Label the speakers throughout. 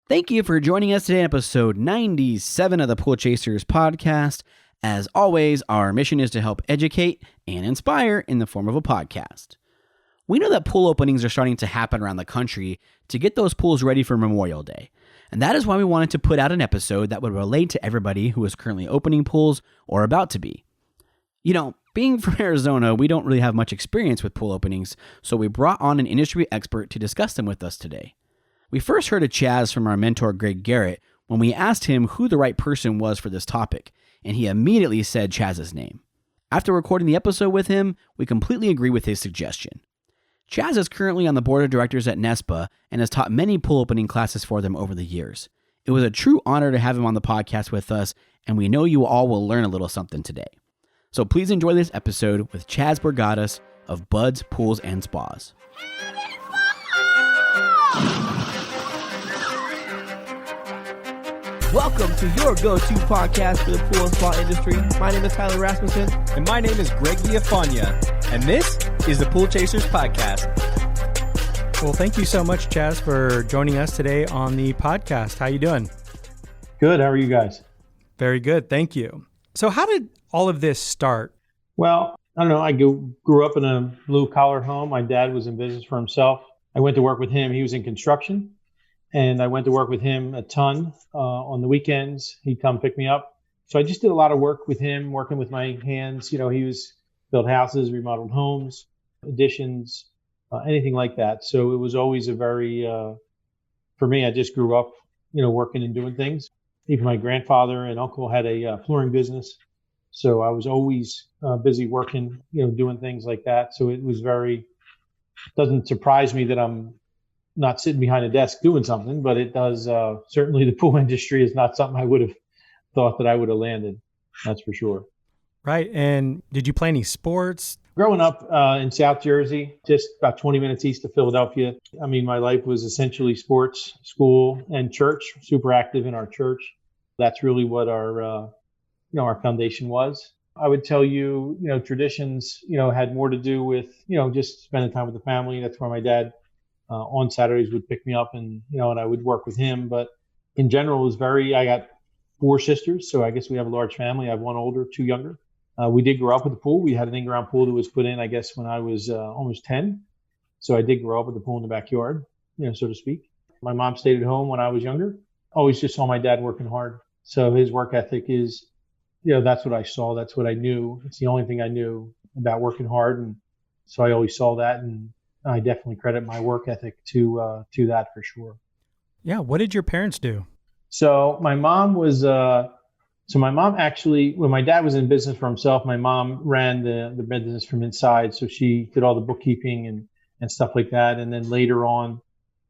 Speaker 1: Thank you for joining us today in episode 97 of the Pool Chasers podcast. As always, our mission is to help educate and inspire in the form of a podcast. We know that pool openings are starting to happen around the country to get those pools ready for Memorial Day. And that is why we wanted to put out an episode that would relate to everybody who is currently opening pools or about to be. You know, being from Arizona, we don't really have much experience with pool openings, so we brought on an industry expert to discuss them with us today. We first heard of Chaz from our mentor Greg Garrett when we asked him who the right person was for this topic, and he immediately said Chaz's name. After recording the episode with him, we completely agree with his suggestion. Chaz is currently on the board of directors at NESPA and has taught many pool opening classes for them over the years. It was a true honor to have him on the podcast with us, and we know you all will learn a little something today. So please enjoy this episode with Chaz Bogardus of Buds, Pools, and Spas.
Speaker 2: Welcome to your go-to podcast for the pool and spa industry. My name is Tyler Rasmussen.
Speaker 3: And my name is Greg Viafania. And this is the Pool Chasers Podcast.
Speaker 4: Well, thank you so much, Chaz, for joining us today on the podcast. How you doing?
Speaker 5: Good. How are you guys?
Speaker 4: Very good. Thank you. So how did all of this start?
Speaker 5: Well, I don't know. I grew up in a blue-collar home. My dad was in business for himself. I went to work with him. He was in construction. And I went to work with him a ton on the weekends. He'd come pick me up. So I just did a lot of work with him, working with my hands. You know, he was built houses, remodeled homes, additions, anything like that. So it was always a very, for me, I just grew up, you know, working and doing things. Even my grandfather and uncle had a flooring business. So I was always busy working, you know, doing things like that. So it was doesn't surprise me that I'm not sitting behind a desk doing something, but it does. Certainly the pool industry is not something I would have thought that I would have landed. That's for sure.
Speaker 4: Right. And did you play any sports?
Speaker 5: Growing up in South Jersey, just about 20 minutes east of Philadelphia, I mean, my life was essentially sports, school, and church, super active in our church. That's really what our foundation was. I would tell you, you know, traditions, you know, had more to do with, you know, just spending time with the family. That's where my dad on Saturdays would pick me up and I would work with him. But in general, it was I got 4 sisters. So I guess we have a large family. I have 1 older, 2 younger. We did grow up with the pool. We had an in-ground pool that was put in, I guess, when I was almost 10. So I did grow up with the pool in the backyard, you know, so to speak. My mom stayed at home when I was younger. Always just saw my dad working hard. So his work ethic is, you know, that's what I saw. That's what I knew. It's the only thing I knew about working hard. And so I always saw that. And I definitely credit my work ethic to that for sure.
Speaker 4: Yeah. What did your parents do?
Speaker 5: So my mom actually, when my dad was in business for himself, my mom ran the business from inside. So she did all the bookkeeping and stuff like that. And then later on,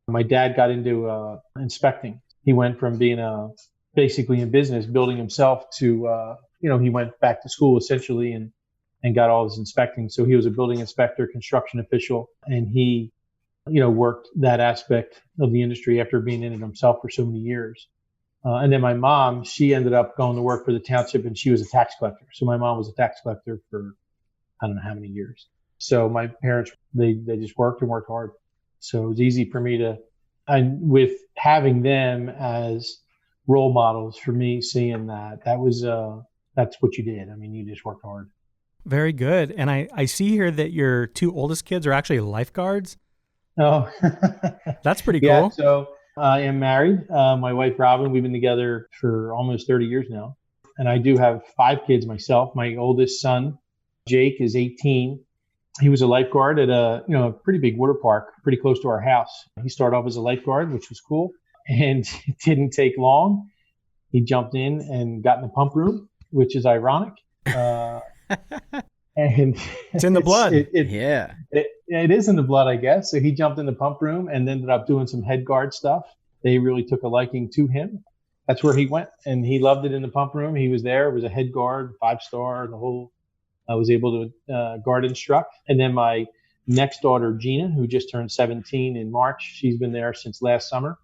Speaker 5: my dad got into inspecting. He went from being basically in business, building himself to, he went back to school essentially and got all his inspecting. So he was a building inspector, construction official, and he, worked that aspect of the industry after being in it himself for so many years. And then my mom, she ended up going to work for the township, and she was a tax collector. So my mom was a tax collector for I don't know how many years. So my parents, they just worked and worked hard. So it was easy for me with having them as role models for me, seeing that's what you did. I mean, you just worked hard.
Speaker 4: Very good. And I see here that your 2 oldest kids are actually lifeguards.
Speaker 5: Oh,
Speaker 4: that's pretty cool.
Speaker 5: Yeah, so I am married. My wife, Robin, we've been together for almost 30 years now. And I do have 5 kids myself. My oldest son, Jake, is 18. He was a lifeguard at a pretty big water park, pretty close to our house. He started off as a lifeguard, which was cool. And it didn't take long. He jumped in and got in the pump room, which is ironic. And
Speaker 4: it's in the blood.
Speaker 5: It is in the blood, I guess. So he jumped in the pump room and ended up doing some head guard stuff. They really took a liking to him. That's where he went, and he loved it in the pump room. He was there. It was a head guard, 5-star, the whole. I was able to guard instruct. And then my next daughter, Gina, who just turned 17 in March, she's been there since last summer.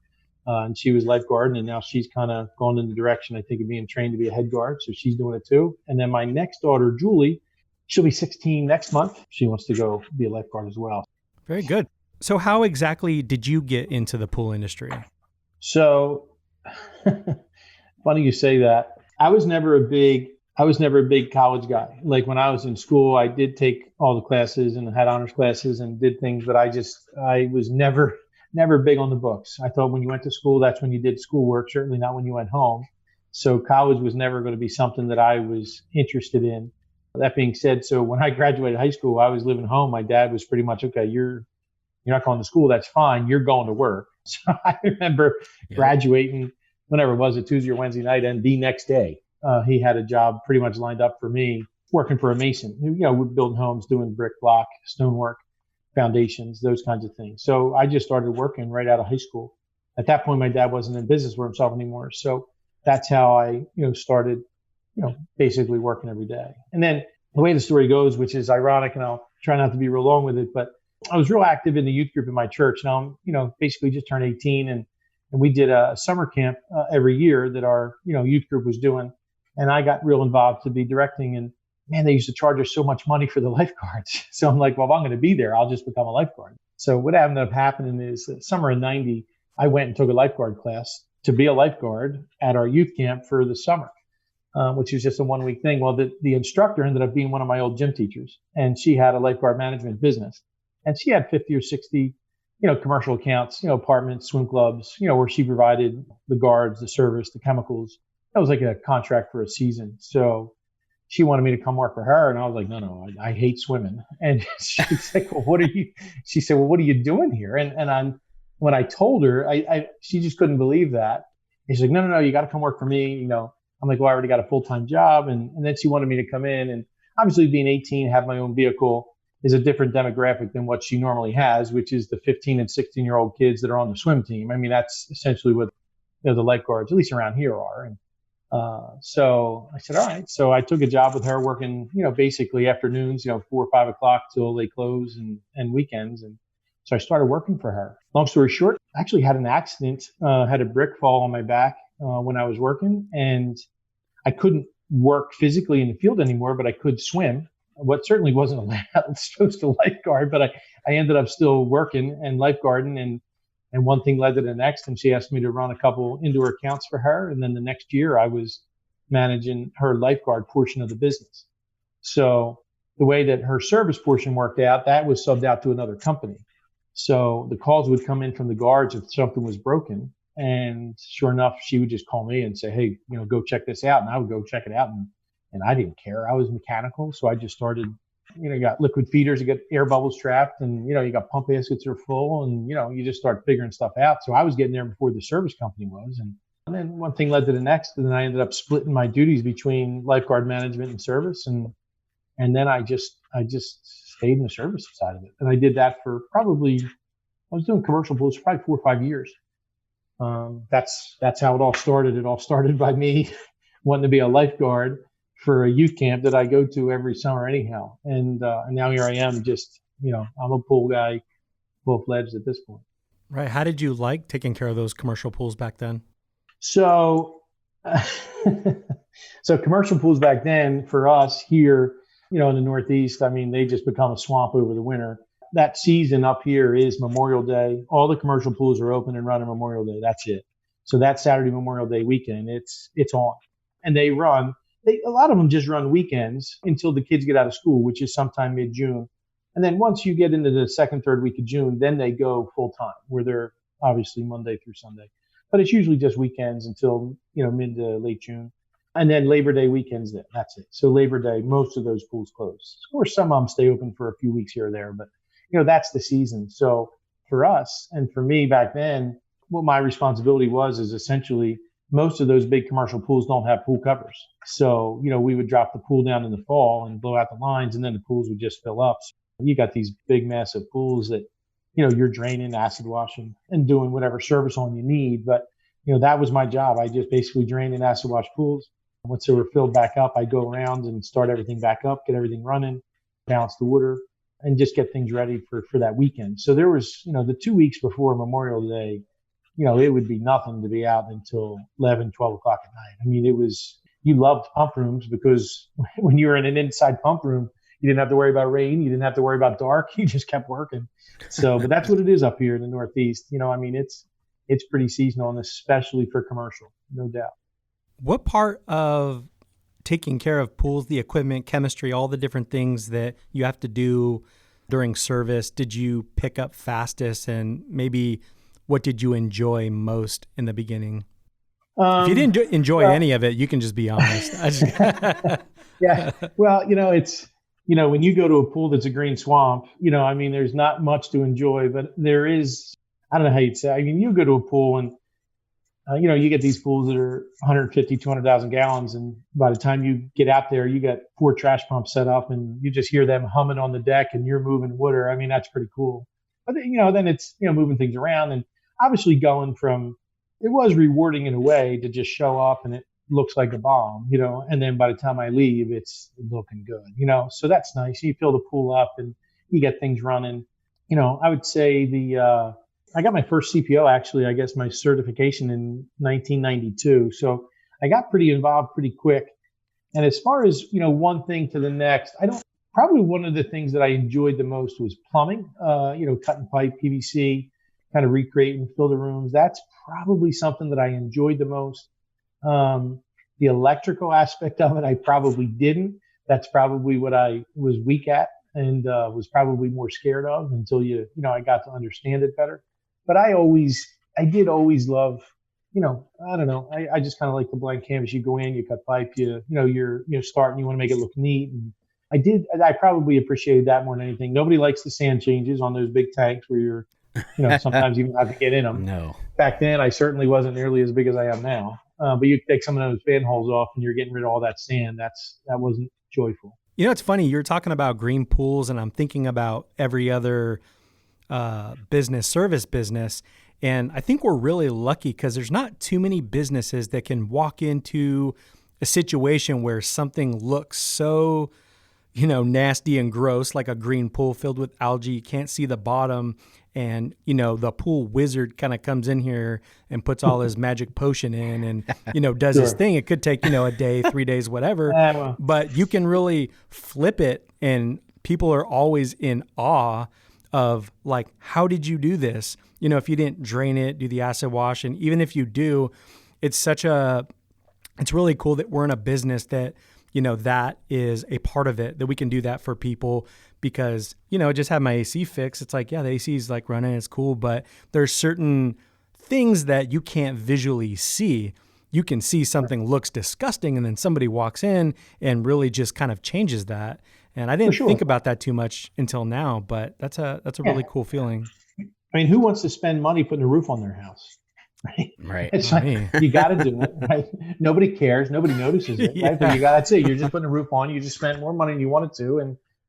Speaker 5: And she was lifeguard, and now she's kind of gone in the direction, I think, of being trained to be a head guard. So she's doing it too. And then my next daughter, Julie, she'll be 16 next month. She wants to go be a lifeguard as well.
Speaker 4: Very good. So how exactly did you get into the pool industry?
Speaker 5: So funny you say that. I was never a big college guy. Like when I was in school, I did take all the classes and had honors classes and did things, but I was never big on the books. I thought when you went to school, that's when you did schoolwork, certainly not when you went home. So college was never going to be something that I was interested in. That being said, so when I graduated high school, I was living home. My dad was pretty much, okay, you're not going to school. That's fine. You're going to work. So I remember
Speaker 1: Yep.
Speaker 5: graduating whenever it was, a Tuesday or Wednesday night, and the next day he had a job pretty much lined up for me, working for a mason. We're building homes, doing brick, block, stonework, foundations, those kinds of things. So I just started working right out of high school. At that point, my dad wasn't in business for himself anymore. So that's how I, started, basically working every day. And then the way the story goes, which is ironic, and I'll try not to be real long with it, but I was real active in the youth group in my church. Now I'm, basically just turned 18, and we did a summer camp every year that our, youth group was doing. And I got real involved to be directing, and man, they used to charge us so much money for the lifeguards. So I'm like, well, if I'm going to be there, I'll just become a lifeguard. So what ended up happening is summer of 90, I went and took a lifeguard class to be a lifeguard at our youth camp for the summer. Which was just a 1 week thing. Well, the instructor ended up being one of my old gym teachers, and she had a lifeguard management business, and she had 50 or 60, commercial accounts, apartments, swim clubs, where she provided the guards, the service, the chemicals. That was like a contract for a season. So she wanted me to come work for her, and I was like, no, I hate swimming. And she's like, well, she said, well, what are you doing here? When I told her, she just couldn't believe that. And she's like, no, you got to come work for me. I'm like, well, I already got a full-time job. And then she wanted me to come in, and obviously being 18, have my own vehicle is a different demographic than what she normally has, which is the 15 and 16-year-old kids that are on the swim team. I mean, that's essentially what the lifeguards, at least around here, are. And so I said, all right. So I took a job with her working, basically afternoons, 4 or 5 o'clock till they close, and weekends. And so I started working for her. Long story short, I actually had an accident, had a brick fall on my back when I was working, and I couldn't work physically in the field anymore, but I could swim. What certainly wasn't supposed to lifeguard, but I ended up still working and lifeguarding, and one thing led to the next. And she asked me to run a couple indoor accounts for her. And then the next year I was managing her lifeguard portion of the business. So the way that her service portion worked out, that was subbed out to another company. So the calls would come in from the guards if something was broken. And sure enough, she would just call me and say, hey, go check this out. And I would go check it out. And I didn't care. I was mechanical. So I just started, you got liquid feeders, you got air bubbles trapped, and, you got pump baskets are full, and, you just start figuring stuff out. So I was getting there before the service company was. And then one thing led to the next. And then I ended up splitting my duties between lifeguard management and service. And then I just stayed in the service side of it. And I did that for I was doing commercial pools for probably 4 or 5 years. That's how it all started. It all started by me wanting to be a lifeguard for a youth camp that I go to every summer anyhow. And now here I am, just, I'm a pool guy, full-fledged at this point.
Speaker 4: Right. How did you like taking care of those commercial pools back then?
Speaker 5: So, so commercial pools back then for us here, in the Northeast, I mean, they just become a swamp over the winter. That season up here is Memorial Day. All the commercial pools are open and running Memorial Day. That's it. So that Saturday Memorial Day weekend, it's on. And they run, a lot of them just run weekends until the kids get out of school, which is sometime mid-June. And then once you get into the second, third week of June, then they go full time, where they're obviously Monday through Sunday. But it's usually just weekends until, mid to late June. And then Labor Day weekends then. That's it. So Labor Day, most of those pools close. Of course, some of them stay open for a few weeks here or there, but that's the season. So for us and for me back then, what my responsibility was is essentially most of those big commercial pools don't have pool covers. So, we would drop the pool down in the fall and blow out the lines, and then the pools would just fill up. So you got these big, massive pools that, you're draining, acid washing, and doing whatever service on you need. But, that was my job. I just basically drained and acid wash pools. Once they were filled back up, I'd go around and start everything back up, get everything running, balance the water, and just get things ready for that weekend. So there was, the 2 weeks before Memorial Day, it would be nothing to be out until 11, 12 o'clock at night. I mean, you loved pump rooms because when you were in an inside pump room, you didn't have to worry about rain. You didn't have to worry about dark. You just kept working. So, but that's what it is up here in the Northeast. I mean, it's pretty seasonal, and especially for commercial, no doubt.
Speaker 4: What part of taking care of pools, the equipment, chemistry, all the different things that you have to do during service, did you pick up fastest, and maybe what did you enjoy most in the beginning? If you didn't enjoy any of it, you can just be honest.
Speaker 5: Yeah. Well, it's, when you go to a pool that's a green swamp, there's not much to enjoy, but there is, I don't know how you'd say, you go to a pool and, you get these pools that are 150, 200,000 gallons. And by the time you get out there, you got 4 trash pumps set up and you just hear them humming on the deck and you're moving water. That's pretty cool. But then it's, moving things around, and obviously going from, it was rewarding in a way to just show up and it looks like a bomb, and then by the time I leave, it's looking good, so that's nice. You fill the pool up and you get things running. I would say I got my first CPO, actually, I guess my certification in 1992. So I got pretty involved pretty quick. And as far as, one thing to the next, probably one of the things that I enjoyed the most was plumbing, cutting pipe, PVC, kind of recreating, filter rooms. That's probably something that I enjoyed the most. The electrical aspect of it, I probably didn't. That's probably what I was weak at and was probably more scared of until I got to understand it better. But I did always love, I don't know. I just kind of like the blank canvas. You go in, you cut pipe, you're starting, you want to make it look neat. And I probably appreciated that more than anything. Nobody likes the sand changes on those big tanks where you're, sometimes you have to get in them.
Speaker 1: No.
Speaker 5: Back then, I certainly wasn't nearly as big as I am now. But you take some of those manholes off and you're getting rid of all that sand. That wasn't joyful.
Speaker 4: It's funny. You're talking about green pools, and I'm thinking about every other service business. And I think we're really lucky because there's not too many businesses that can walk into a situation where something looks so, nasty and gross, like a green pool filled with algae. You can't see the bottom. And, the pool wizard kind of comes in here and puts all his magic potion in and, does his thing. It could take, a day, 3 days, whatever. But you can really flip it, and people are always in awe of, like, how did you do this? If you didn't drain it, do the acid wash. And even if you do, it's really cool that we're in a business that, that is a part of it, that we can do that for people. Because, just have my AC fixed. It's like, yeah, the AC is like running, it's cool. But there's certain things that you can't visually see. You can see something looks disgusting, and then somebody walks in and really just kind of changes that. And I didn't think about that too much until now, but that's a really cool feeling.
Speaker 5: Who wants to spend money putting a roof on their house?
Speaker 1: Right.
Speaker 5: It's like, you got to do it, right? Nobody cares. Nobody notices it, right? But that's it. You're just putting a roof on. You just spent more money than you wanted to.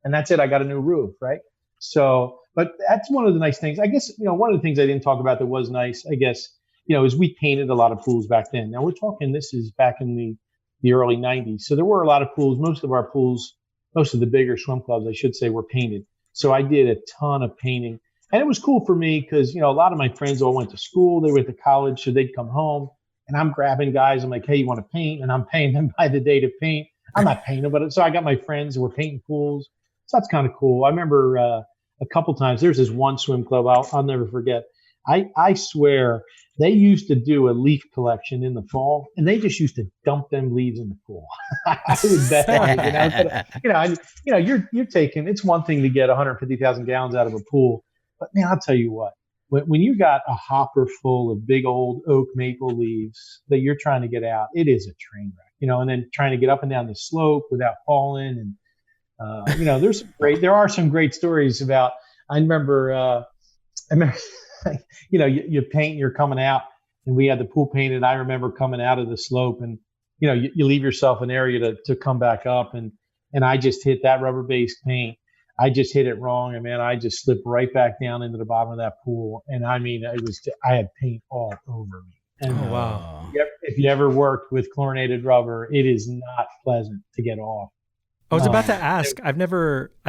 Speaker 5: And that's it. I got a new roof, right? So, but that's one of the nice things. I guess, one of the things I didn't talk about that was nice, I guess, is we painted a lot of pools back then. Now we're talking, this is back in the early 90s. So there were a lot of pools. Most of the bigger swim clubs, I should say, were painted. So I did a ton of painting. And it was cool for me because, a lot of my friends all went to school. They went to college, so they'd come home. And I'm grabbing guys. I'm like, hey, you want to paint? And I'm paying them by the day to paint. I'm not painting, but so I got my friends who were painting pools. So that's kind of cool. I remember a couple times, there's this one swim club I'll never forget. I swear they used to do a leaf collection in the fall, and they just used to dump them leaves in the pool. I would bet on it, but, you're taking, it's one thing to get 150,000 gallons out of a pool, but man, I'll tell you what, when you got a hopper full of big old oak maple leaves that you're trying to get out, it is a train wreck, and then trying to get up and down the slope without falling. And, there are some great stories about, I remember, you paint, you're coming out, and we had the pool painted. I remember coming out of the slope, and, you leave yourself an area to come back up. And I just hit that rubber-based paint. I just hit it wrong. And man, I just slipped right back down into the bottom of that pool. And I had paint all over me. And
Speaker 4: wow.
Speaker 5: If you ever worked with chlorinated rubber, it is not pleasant to get off.
Speaker 4: I was about to ask, I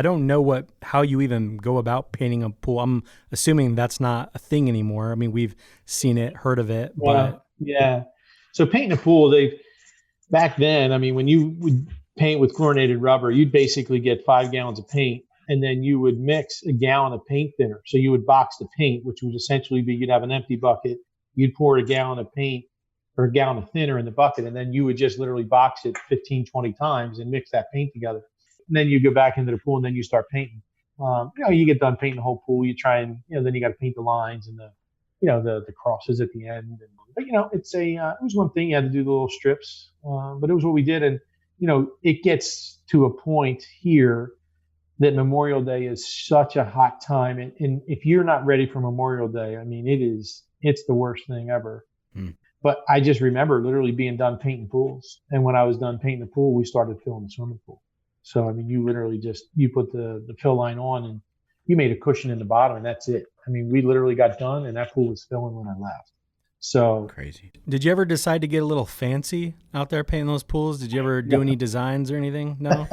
Speaker 4: don't know how you even go about painting a pool. I'm assuming that's not a thing anymore. I mean, we've seen it, heard of it, but.
Speaker 5: Yeah. So painting a pool, back then, when you would paint with chlorinated rubber, you'd basically get 5 gallons of paint, and then you would mix a gallon of paint thinner. So you would box the paint, which would essentially be, you'd have an empty bucket, you'd pour a gallon of paint or a gallon of thinner in the bucket, and then you would just literally box it 15, 20 times and mix that paint together. And then you go back into the pool and then you start painting. You get done painting the whole pool, you try and, then you got to paint the lines and the crosses at the end. But it's it was one thing. You had to do the little strips, but it was what we did. And, it gets to a point here that Memorial Day is such a hot time. And if you're not ready for Memorial Day, I mean, it's the worst thing ever. But I just remember literally being done painting pools. And when I was done painting the pool, we started filling the swimming pool. So, I mean, you literally you put the fill line on and you made a cushion in the bottom and that's it. I mean, we literally got done and that pool was filling when I left. So
Speaker 1: crazy.
Speaker 4: Did you ever decide to get a little fancy out there painting those pools? Did you ever do any designs or anything? No?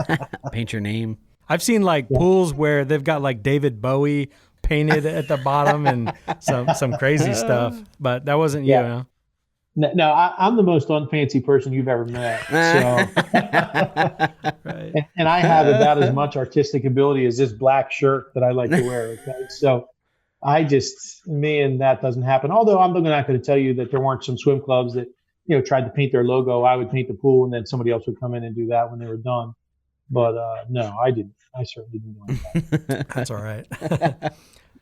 Speaker 1: Paint your name.
Speaker 4: I've seen pools where they've got David Bowie painted at the bottom and some crazy stuff, but that wasn't you, huh?
Speaker 5: No, I'm the most unfancy person you've ever met. So, right. and I have about as much artistic ability as this black shirt that I like to wear. Okay, so that doesn't happen. Although I'm not going to tell you that there weren't some swim clubs that tried to paint their logo. I would paint the pool, and then somebody else would come in and do that when they were done. But no, I didn't. I certainly didn't do that.
Speaker 4: That's all right.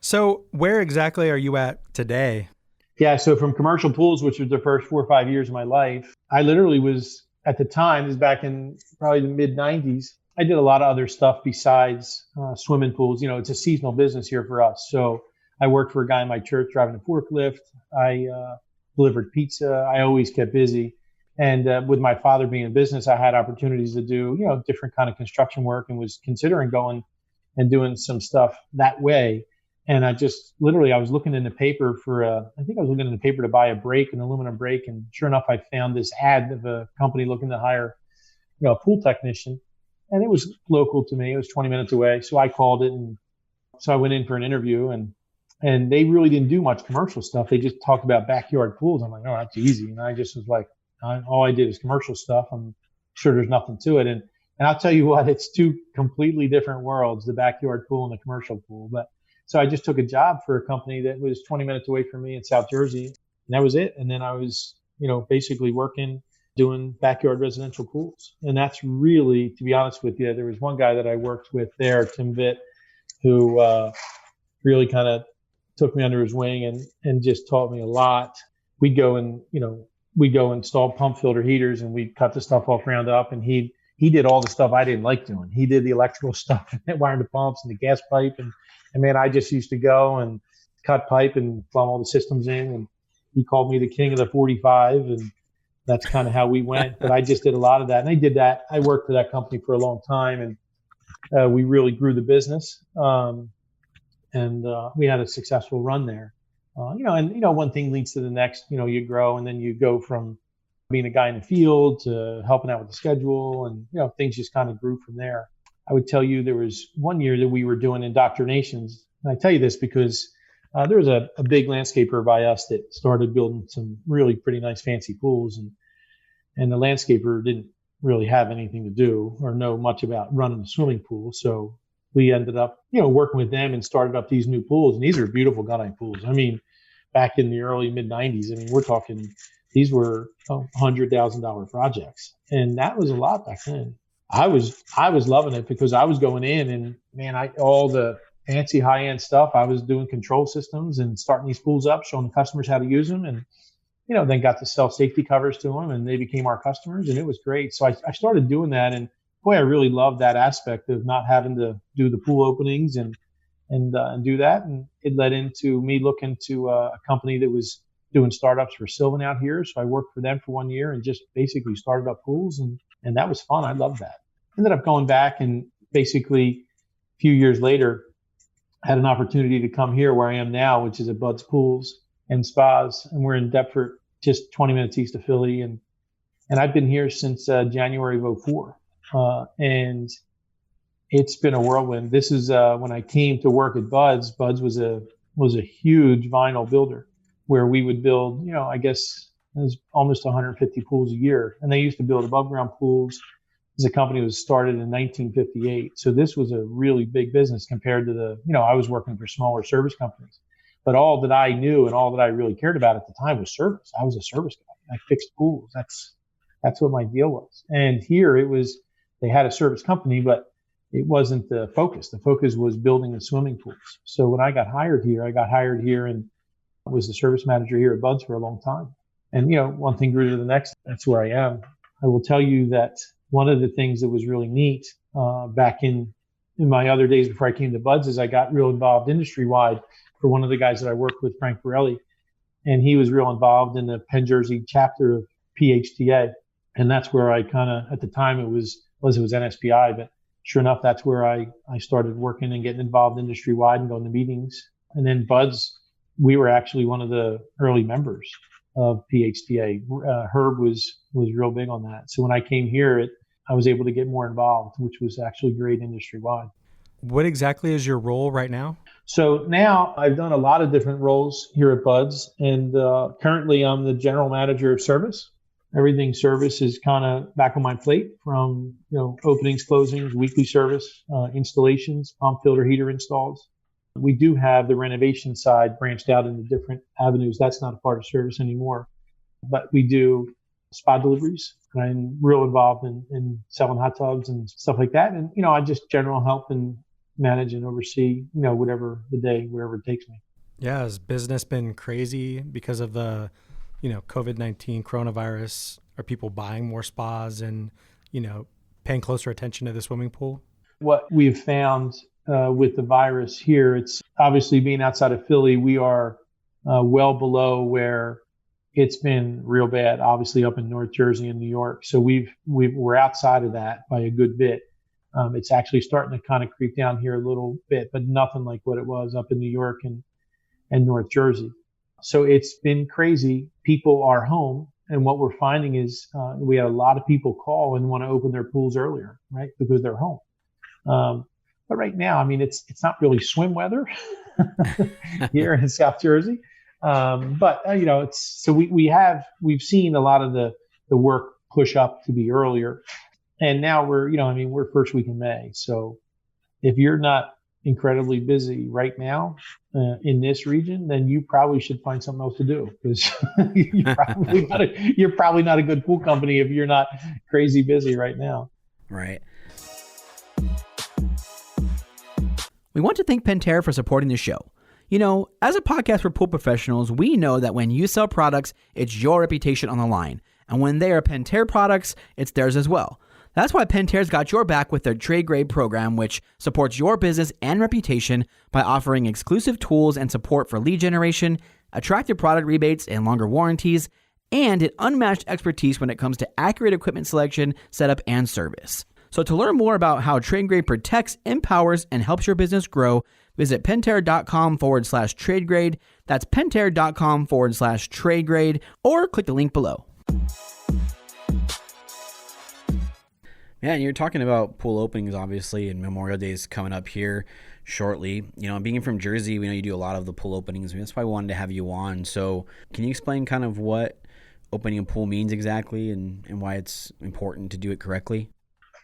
Speaker 4: So where exactly are you at today?
Speaker 5: Yeah, so from commercial pools, which was the first 4 or 5 years of my life, I literally was, at the time, this is back in probably the mid-90s, I did a lot of other stuff besides swimming pools. It's a seasonal business here for us. So I worked for a guy in my church driving a forklift. I delivered pizza. I always kept busy. And with my father being in business, I had opportunities to do, different kind of construction work and was considering going and doing some stuff that way. And I was looking in the paper to buy a brake, an aluminum brake. And sure enough, I found this ad of a company looking to hire, a pool technician. And it was local to me. It was 20 minutes away. So I called it. And so I went in for an interview and they really didn't do much commercial stuff. They just talked about backyard pools. I'm like, oh, that's easy. And I just was like, all I did is commercial stuff. I'm sure there's nothing to it. And I'll tell you what, it's two completely different worlds, the backyard pool and the commercial pool. But so I just took a job for a company that was 20 minutes away from me in South Jersey. And that was it. And then I was, basically working, doing backyard residential pools. And that's really, to be honest with you, there was one guy that I worked with there, Tim Vitt, who really kind of took me under his wing and just taught me a lot. We'd go install pump filter heaters and we'd cut the stuff off ground up. And he did all the stuff I didn't like doing. He did the electrical stuff and wiring the pumps and the gas pipe. And man, I just used to go and cut pipe and plumb all the systems in. And he called me the king of the 45. And that's kind of how we went. But I just did a lot of that. And I did that. I worked for that company for a long time. And we really grew the business. And we had a successful run there. One thing leads to the next. You grow and then you go from being a guy in the field to helping out with the schedule. And, things just kind of grew from there. I would tell you there was one year that we were doing indoctrinations. And I tell you this because there was a big landscaper by us that started building some really pretty nice fancy pools. And the landscaper didn't really have anything to do or know much about running a swimming pool. So we ended up, working with them and started up these new pools. And these are beautiful gunite pools. I mean, back in the early mid-90s, I mean, we're talking, these were $100,000 projects. And that was a lot back then. I was loving it because I was going in and man, all the fancy high-end stuff, I was doing control systems and starting these pools up, showing the customers how to use them. And, then got to sell safety covers to them and they became our customers and it was great. So I started doing that. And boy, I really loved that aspect of not having to do the pool openings and do that. And it led into me looking to a company that was doing startups for Sylvan out here. So I worked for them for 1 year and just basically started up pools. And that was fun. I loved that. Ended up going back and basically a few years later, had an opportunity to come here where I am now, which is at Bud's Pools and Spas. And we're in Deptford, just 20 minutes east of Philly. And I've been here since January of 2004. And it's been a whirlwind. This is when I came to work at Bud's. Bud's was a huge vinyl builder where we would build, I guess it was almost 150 pools a year. And they used to build above ground pools. The company was started in 1958. So this was a really big business compared to I was working for smaller service companies. But all that I knew and all that I really cared about at the time was service. I was a service guy. I fixed pools. That's what my deal was. And here they had a service company, but it wasn't the focus. The focus was building the swimming pools. So when I got hired here and was the service manager here at Buds for a long time. And, one thing grew to the next. That's where I am. I will tell you that one of the things that was really neat back in my other days before I came to Buds is I got real involved industry-wide for one of the guys that I worked with, Frank Borelli. And he was real involved in the Penn Jersey chapter of PHTA. And that's where I kind of, at the time it was NSPI, but sure enough, that's where I started working and getting involved industry-wide and going to meetings. And then Buds, we were actually one of the early members of PHTA. Herb was real big on that. So when I came here, I was able to get more involved, which was actually great industry-wide.
Speaker 4: What exactly is your role right now?
Speaker 5: So now I've done a lot of different roles here at Buds, and currently I'm the general manager of service. Everything service is kind of back on my plate, from openings, closings, weekly service, installations, pump, filter, heater installs. We do have the renovation side branched out into different avenues. That's not a part of service anymore, but we do spa deliveries. I'm real involved in selling hot tubs and stuff like that. And, I just general help and manage and oversee, whatever it takes me.
Speaker 4: Yeah. Has business been crazy because of the, COVID-19 coronavirus? Are people buying more spas and, paying closer attention to the swimming pool? What
Speaker 5: we've found with the virus here, it's obviously being outside of Philly, we are well below where it's been real bad, obviously up in North Jersey and New York. So we're outside of that by a good bit. It's actually starting to kind of creep down here a little bit, but nothing like what it was up in New York and North Jersey. So it's been crazy. People are home. And what we're finding is we had a lot of people call and want to open their pools earlier, right? Because they're home. But right now, it's not really swim weather here in South Jersey. But we've seen a lot of the work push up to be earlier. And now we're first week in May. So if you're not incredibly busy right now in this region, then you probably should find something else to do, because you're probably not a good pool company if you're not crazy busy right now.
Speaker 1: Right. We want to thank Pentair for supporting the show. As a podcast for pool professionals, we know that when you sell products, it's your reputation on the line. And when they are Pentair products, it's theirs as well. That's why Pentair's got your back with their trade grade program, which supports your business and reputation by offering exclusive tools and support for lead generation, attractive product rebates and longer warranties, and an unmatched expertise when it comes to accurate equipment selection, setup, and service. So to learn more about how trade grade protects, empowers, and helps your business grow, visit pentair.com/trade grade. That's pentair.com/trade grade, or click the link below. Yeah, and you're talking about pool openings, obviously, and Memorial Day is coming up here shortly. Being from Jersey, we know you do a lot of the pool openings. That's why I wanted to have you on. So can you explain kind of what opening a pool means exactly and why it's important to do it correctly?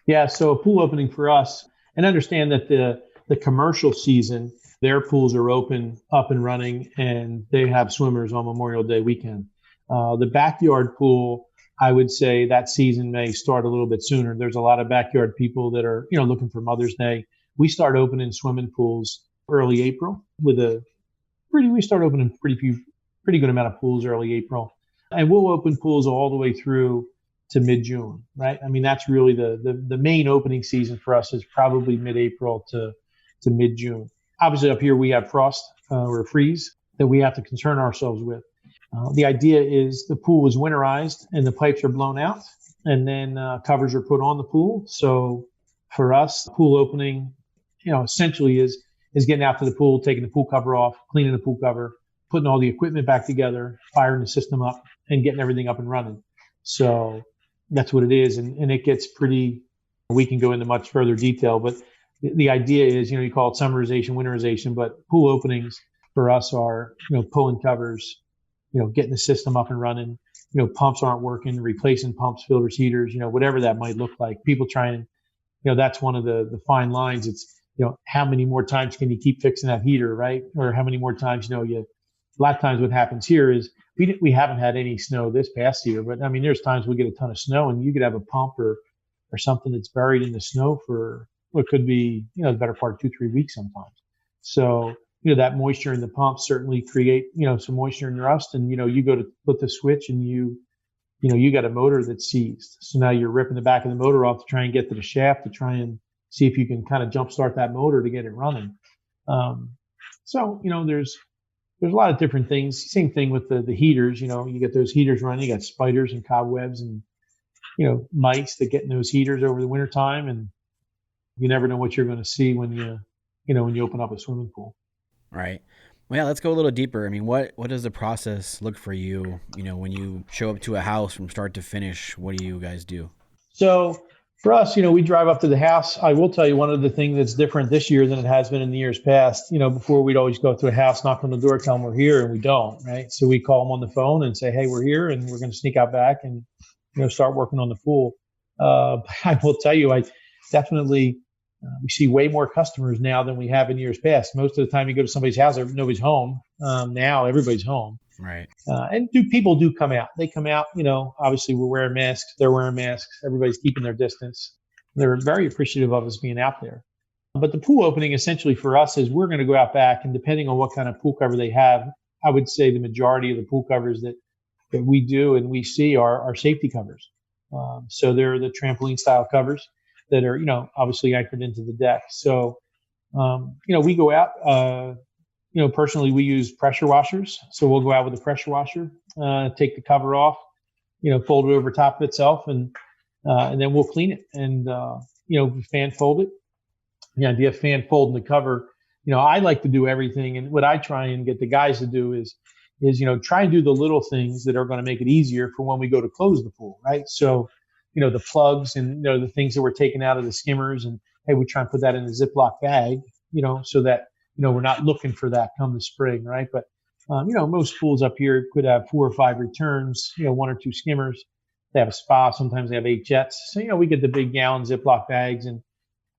Speaker 5: Yeah, so a pool opening for us, and understand that the commercial season, their pools are open, up and running, and they have swimmers on Memorial Day weekend. The backyard pool, I would say that season may start a little bit sooner. There's a lot of backyard people that are, looking for Mother's Day. We start opening swimming pools early April we start opening pretty good amount of pools early April. And we'll open pools all the way through to mid-June, right? That's really the main opening season for us is probably mid-April to mid-June. Obviously up here we have frost or freeze that we have to concern ourselves with. The idea is the pool is winterized and the pipes are blown out, and then covers are put on the pool. So for us, pool opening, essentially is getting out to the pool, taking the pool cover off, cleaning the pool cover, putting all the equipment back together, firing the system up, and getting everything up and running. So that's what it is. And it gets we can go into much further detail, but the idea is, you call it summerization, winterization, but pool openings for us are, pulling covers, getting the system up and running, pumps aren't working, replacing pumps, filters, heaters, whatever that might look like. People trying, that's one of the fine lines. how many more times can you keep fixing that heater, right? Or how many more times, a lot of times what happens here is we haven't had any snow this past year, but I mean, there's times we get a ton of snow and you could have a pump or something that's buried in the snow for what could be, the better part of 2-3 weeks sometimes. So, that moisture in the pump certainly create, some moisture in your rust, and, you go to put the switch and you got a motor that's seized. So now you're ripping the back of the motor off to try and get to the shaft to try and see if you can kind of jump start that motor to get it running. So, there's a lot of different things. Same thing with the heaters. You get those heaters running. You got spiders and cobwebs and mice that get in those heaters over the wintertime, and you never know what you're going to see when you open up a swimming pool.
Speaker 1: Right. Well, yeah, let's go a little deeper. I mean, what does the process look for you? When you show up to a house from start to finish, what do you guys do?
Speaker 5: So for us, we drive up to the house. I will tell you one of the things that's different this year than it has been in the years past. Before we'd always go to a house, knock on the door, tell them we're here, and we don't, right? So we call them on the phone and say, hey, we're here, and we're going to sneak out back and, start working on the pool. I will tell you, I definitely, we see way more customers now than we have in years past. Most of the time you go to somebody's house, nobody's home. Now everybody's home.
Speaker 1: Right.
Speaker 5: And people do come out. They come out, obviously we're wearing masks. They're wearing masks. Everybody's keeping their distance. They're very appreciative of us being out there. But the pool opening essentially for us is we're going to go out back, and depending on what kind of pool cover they have, I would say the majority of the pool covers that we do and we see are safety covers. So they're the trampoline style covers that are, obviously anchored into the deck. So, we go out, personally, we use pressure washers. So we'll go out with a pressure washer, take the cover off, fold it over top of itself, and then we'll clean it and, fan fold it. The idea of fan folding the cover, I like to do everything. And what I try and get the guys to do is, try and do the little things that are going to make it easier for when we go to close the pool, right? So, the plugs and, the things that we're taking out of the skimmers, and, hey, we try and put that in a Ziploc bag, so that, we're not looking for that come the spring, right? But, most pools up here could have 4 or 5 returns, 1 or 2 skimmers. They have a spa. Sometimes they have 8 jets. So, we get the big gallon Ziploc bags, and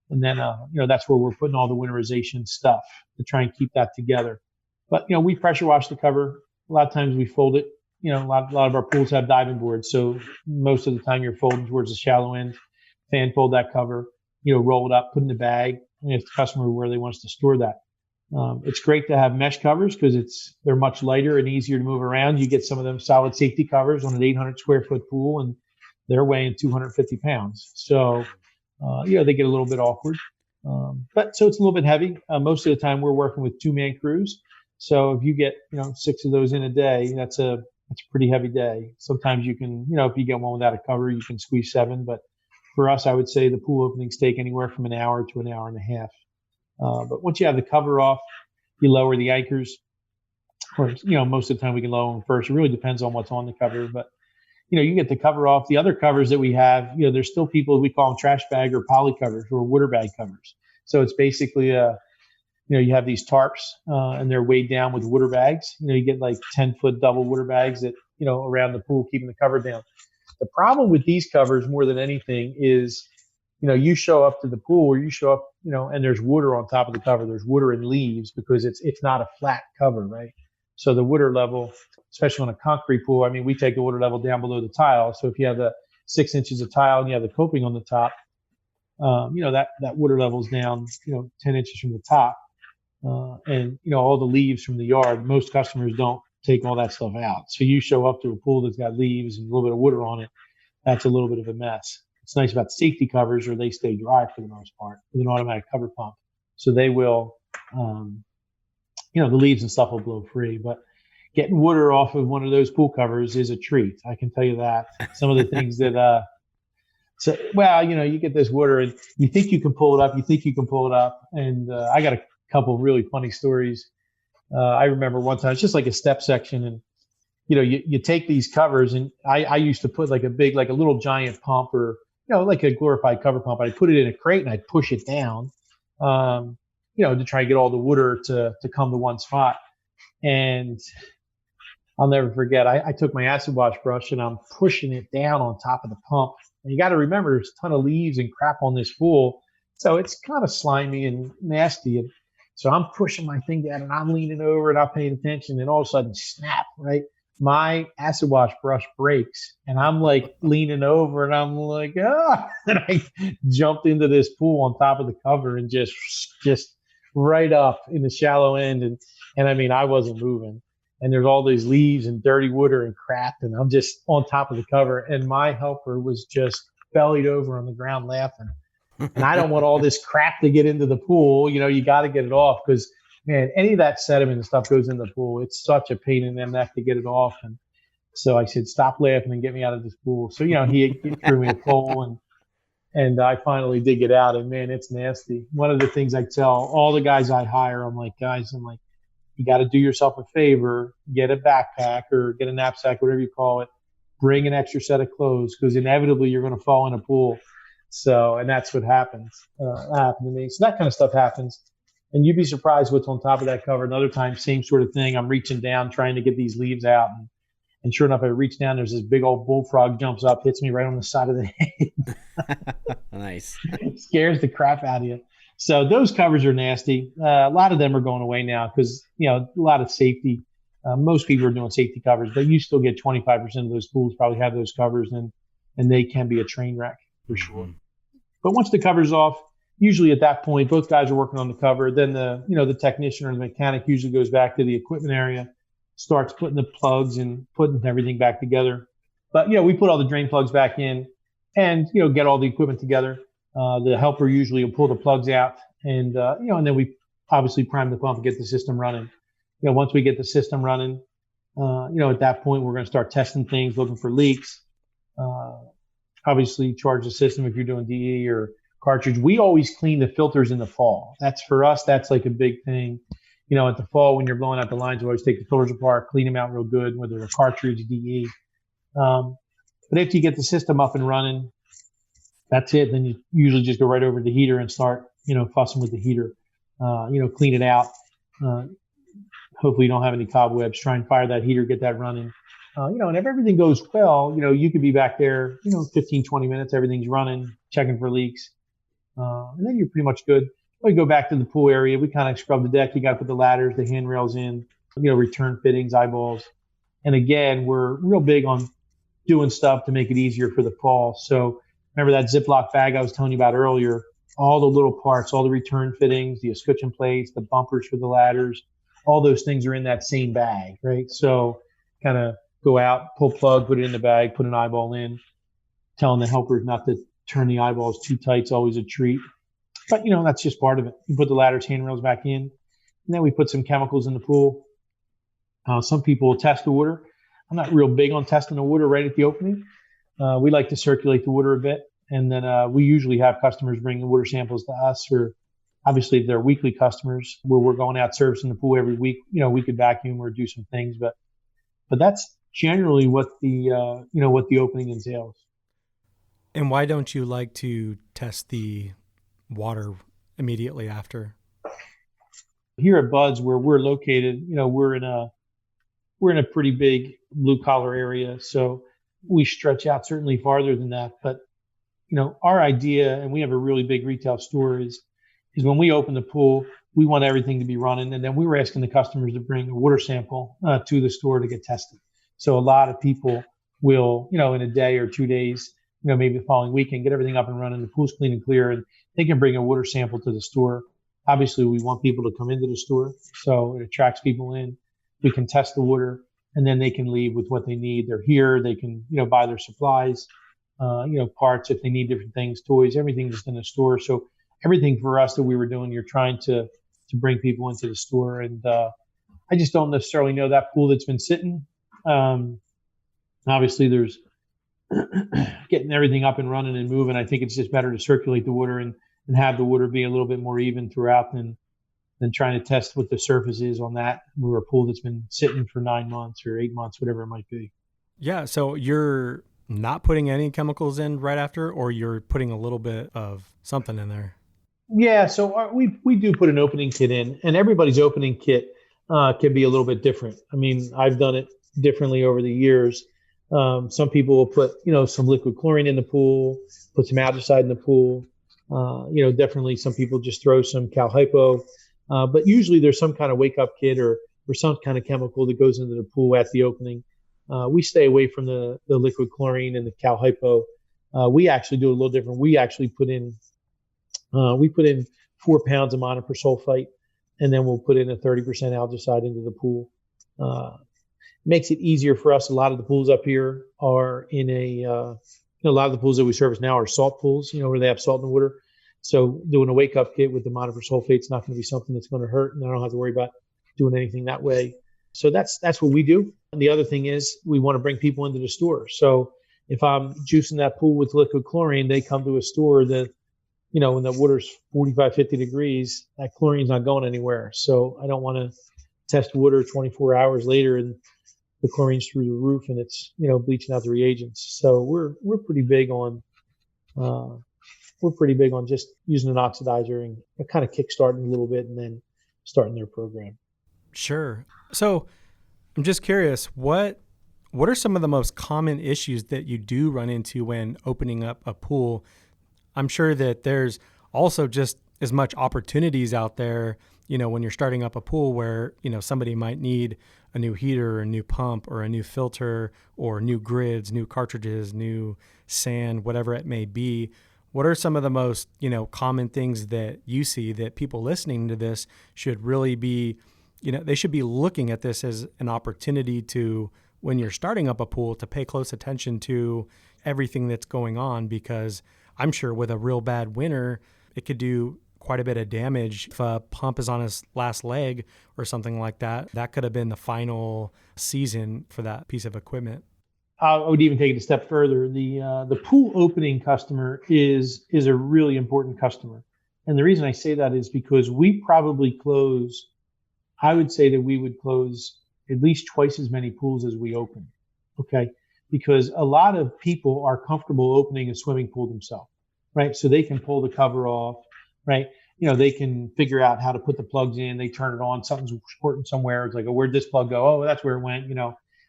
Speaker 5: then, that's where we're putting all the winterization stuff to try and keep that together. But, we pressure wash the cover. A lot of times we fold it. A lot of our pools have diving boards. So most of the time you're folding towards the shallow end, fan fold that cover, roll it up, put in the bag, and if the customer where they want us to store that. It's great to have mesh covers because they're much lighter and easier to move around. You get some of them solid safety covers on an 800 square foot pool, and they're weighing 250 pounds. So, they get a little bit awkward. But so it's a little bit heavy. Most of the time we're working with 2-man crews. So if you get, 6 of those in a day, that's a pretty heavy day. Sometimes you can, if you get one without a cover, you can squeeze 7. But for us, I would say the pool openings take anywhere from an hour to an hour and a half. But once you have the cover off, you lower the anchors. Or, most of the time we can lower them first. It really depends on what's on the cover. But, you get the cover off. The other covers that we have, there's still people, we call them trash bag or poly covers or water bag covers. So it's basically you have these tarps and they're weighed down with water bags. You get like 10-foot double water bags that, around the pool, keeping the cover down. The problem with these covers more than anything is, you show up to the pool or you show up, and there's water on top of the cover. There's water and leaves because it's not a flat cover, right? So the water level, especially on a concrete pool, I mean, we take the water level down below the tile. So if you have the 6 inches of tile and you have the coping on the top, that water level's down, 10 inches from the top. And all the leaves from the yard, most customers don't take all that stuff out. So you show up to a pool that's got leaves and a little bit of water on it, that's a little bit of a mess. What's nice about safety covers are they stay dry for the most part with an automatic cover pump. So they will, the leaves and stuff will blow free. But getting water off of one of those pool covers is a treat. I can tell you that. Some of the things that, you get this water and you think you can pull it up. And I got a couple of really funny stories. I remember one time, it's just like a step section, and you take these covers, and I used to put like a little giant pump or like a glorified cover pump. I'd put it in a crate and I'd push it down, to try and get all the water to come to one spot. And I'll never forget, I took my acid wash brush and I'm pushing it down on top of the pump. And you got to remember, there's a ton of leaves and crap on this pool. So it's kind of slimy and nasty. And so I'm pushing my thing down and I'm leaning over and I'm paying attention. And all of a sudden, snap, right? My acid wash brush breaks and I'm like leaning over and I'm like, ah, and I jumped into this pool on top of the cover and just right up in the shallow end. And I mean, I wasn't moving. And there's all these leaves and dirty water and crap. And I'm just on top of the cover. And my helper was just bellied over on the ground laughing. And I don't want all this crap to get into the pool. You know, you got to get it off because, man, any of that sediment and stuff goes in the pool. It's such a pain in the neck to get it off. And so I said, stop laughing and get me out of this pool. So, you know, he threw me a pole and I finally did get out. And, man, it's nasty. One of the things I tell all the guys I hire, I'm like, you got to do yourself a favor, get a backpack or get a knapsack, whatever you call it. Bring an extra set of clothes because inevitably you're going to fall in a pool. So, and that's what happens. That happened to me. So that kind of stuff happens. And you'd be surprised what's on top of that cover. Another time, same sort of thing. I'm reaching down, trying to get these leaves out. And sure enough, I reach down, there's this big old bullfrog jumps up, hits me right on the side of the head.
Speaker 1: Nice.
Speaker 5: It scares the crap out of you. So those covers are nasty. A lot of them are going away now because, you know, a lot of safety. Most people are doing safety covers, but you still get 25% of those pools probably have those covers, and they can be a train wreck. For sure. But once the cover's off, usually at that point, both guys are working on the cover. Then the technician or the mechanic usually goes back to the equipment area, starts putting the plugs and putting everything back together. But, you know, we put all the drain plugs back in and, you know, get all the equipment together. The helper usually will pull the plugs out and, you know, and then we obviously prime the pump and get the system running. You know, once we get the system running, you know, at that point, we're going to start testing things, looking for leaks. Obviously charge the system if you're doing DE or cartridge. We always clean the filters in the fall. That's for us. That's like a big thing. You know, at the fall when you're blowing out the lines, we always take the filters apart, clean them out real good, whether they're cartridge, DE. But after you get the system up and running, that's it. Then you usually just go right over to the heater and start, you know, fussing with the heater. You know, clean it out. Hopefully you don't have any cobwebs. Try and fire that heater, get that running. You know, and if everything goes well, you know, you could be back there, you know, 15, 20 minutes, everything's running, checking for leaks. And then you're pretty much good. We go back to the pool area. We kind of scrub the deck. You got to put the ladders, the handrails in, you know, return fittings, eyeballs. And again, we're real big on doing stuff to make it easier for the fall. So remember that Ziploc bag I was telling you about earlier, all the little parts, all the return fittings, the escutcheon plates, the bumpers for the ladders, all those things are in that same bag, right? So kind of go out, pull plug, put it in the bag, put an eyeball in, telling the helpers not to turn the eyeballs too tight. It's always a treat. But, you know, that's just part of it. You put the ladders, handrails back in, and then we put some chemicals in the pool. Some people will test the water. I'm not real big on testing the water right at the opening. We like to circulate the water a bit. And then we usually have customers bring the water samples to us, or obviously if they're weekly customers where we're going out servicing the pool every week, you know, we could vacuum or do some things. But that's generally what the opening entails.
Speaker 4: And why don't you like to test the water immediately after?
Speaker 5: Here at Bud's, where we're located, you know, we're in a pretty big blue collar area, so we stretch out certainly farther than that. But you know, our idea, and we have a really big retail store, is when we open the pool, we want everything to be running, and then we were asking the customers to bring a water sample to the store to get tested. So a lot of people will, you know, in a day or 2 days, you know, maybe the following weekend, get everything up and running. The pool's clean and clear, and they can bring a water sample to the store. Obviously, we want people to come into the store, so it attracts people in. We can test the water, and then they can leave with what they need. They're here. They can, you know, buy their supplies, you know, parts if they need different things, toys, everything just in the store. So everything for us that we were doing, you're trying to bring people into the store. And I just don't necessarily know that pool that's been sitting. Obviously, there's getting everything up and running and moving. I think it's just better to circulate the water and have the water be a little bit more even throughout than trying to test what the surface is on that or a pool that's been sitting for 9 months or 8 months, whatever it might be.
Speaker 4: Yeah. So you're not putting any chemicals in right after, or you're putting a little bit of something in there?
Speaker 5: Yeah. So we do put an opening kit in, and everybody's opening kit can be a little bit different. I mean, I've done it differently over the years. Some people will put, you know, some liquid chlorine in the pool, put some algicide in the pool. Definitely some people just throw some cal hypo, but usually there's some kind of wake up kit or some kind of chemical that goes into the pool at the opening. We stay away from the liquid chlorine and the cal hypo. We actually do a little different. We actually put in 4 pounds of monopersulfite, and then we'll put in a 30% algicide into the pool. Makes it easier for us. A lot of the pools up here are in a lot of the pools that we service now are salt pools, where they have salt in the water. So doing a wake up kit with the monopersulfate is not going to be something that's going to hurt, and I don't have to worry about doing anything that way. So that's what we do. And the other thing is we want to bring people into the store. So if I'm juicing that pool with liquid chlorine, they come to a store that, when the water's 45, 50 degrees, that chlorine's not going anywhere. So I don't want to test water 24 hours later and the chlorine's through the roof and it's, bleaching out the reagents. So we're pretty big on just using an oxidizer and kind of kickstarting a little bit and then starting their program.
Speaker 4: Sure. So I'm just curious, what are some of the most common issues that you do run into when opening up a pool? I'm sure that there's also just as much opportunities out there, when you're starting up a pool where, somebody might need a new heater, a new pump, or a new filter, or new grids, new cartridges, new sand, whatever it may be. What are some of the most, common things that you see that people listening to this should really be, they should be looking at this as an opportunity to, when you're starting up a pool, to pay close attention to everything that's going on, because I'm sure with a real bad winter, it could do quite a bit of damage. If a pump is on its last leg or something like that, that could have been the final season for that piece of equipment.
Speaker 5: I would even take it a step further. The pool opening customer is a really important customer. And the reason I say that is because we probably close, I would say that we would close at least twice as many pools as we open. Okay. Because a lot of people are comfortable opening a swimming pool themselves, right? So they can pull the cover off, right? They can figure out how to put the plugs in. They turn it on, something's squirting somewhere. It's like, oh, where'd this plug go? Oh, that's where it went,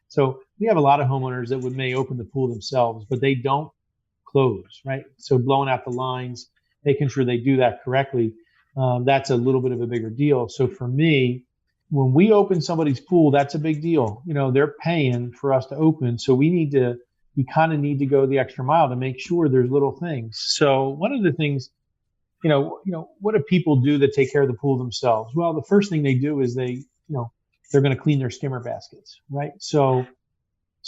Speaker 5: So we have a lot of homeowners that may open the pool themselves, but they don't close, right? So blowing out the lines, making sure they do that correctly, that's a little bit of a bigger deal. So for me, when we open somebody's pool, that's a big deal. They're paying for us to open. So we kind of need to go the extra mile to make sure there's little things. So one of the things, what do people do that take care of the pool themselves? Well, the first thing they do is they're going to clean their skimmer baskets, right? So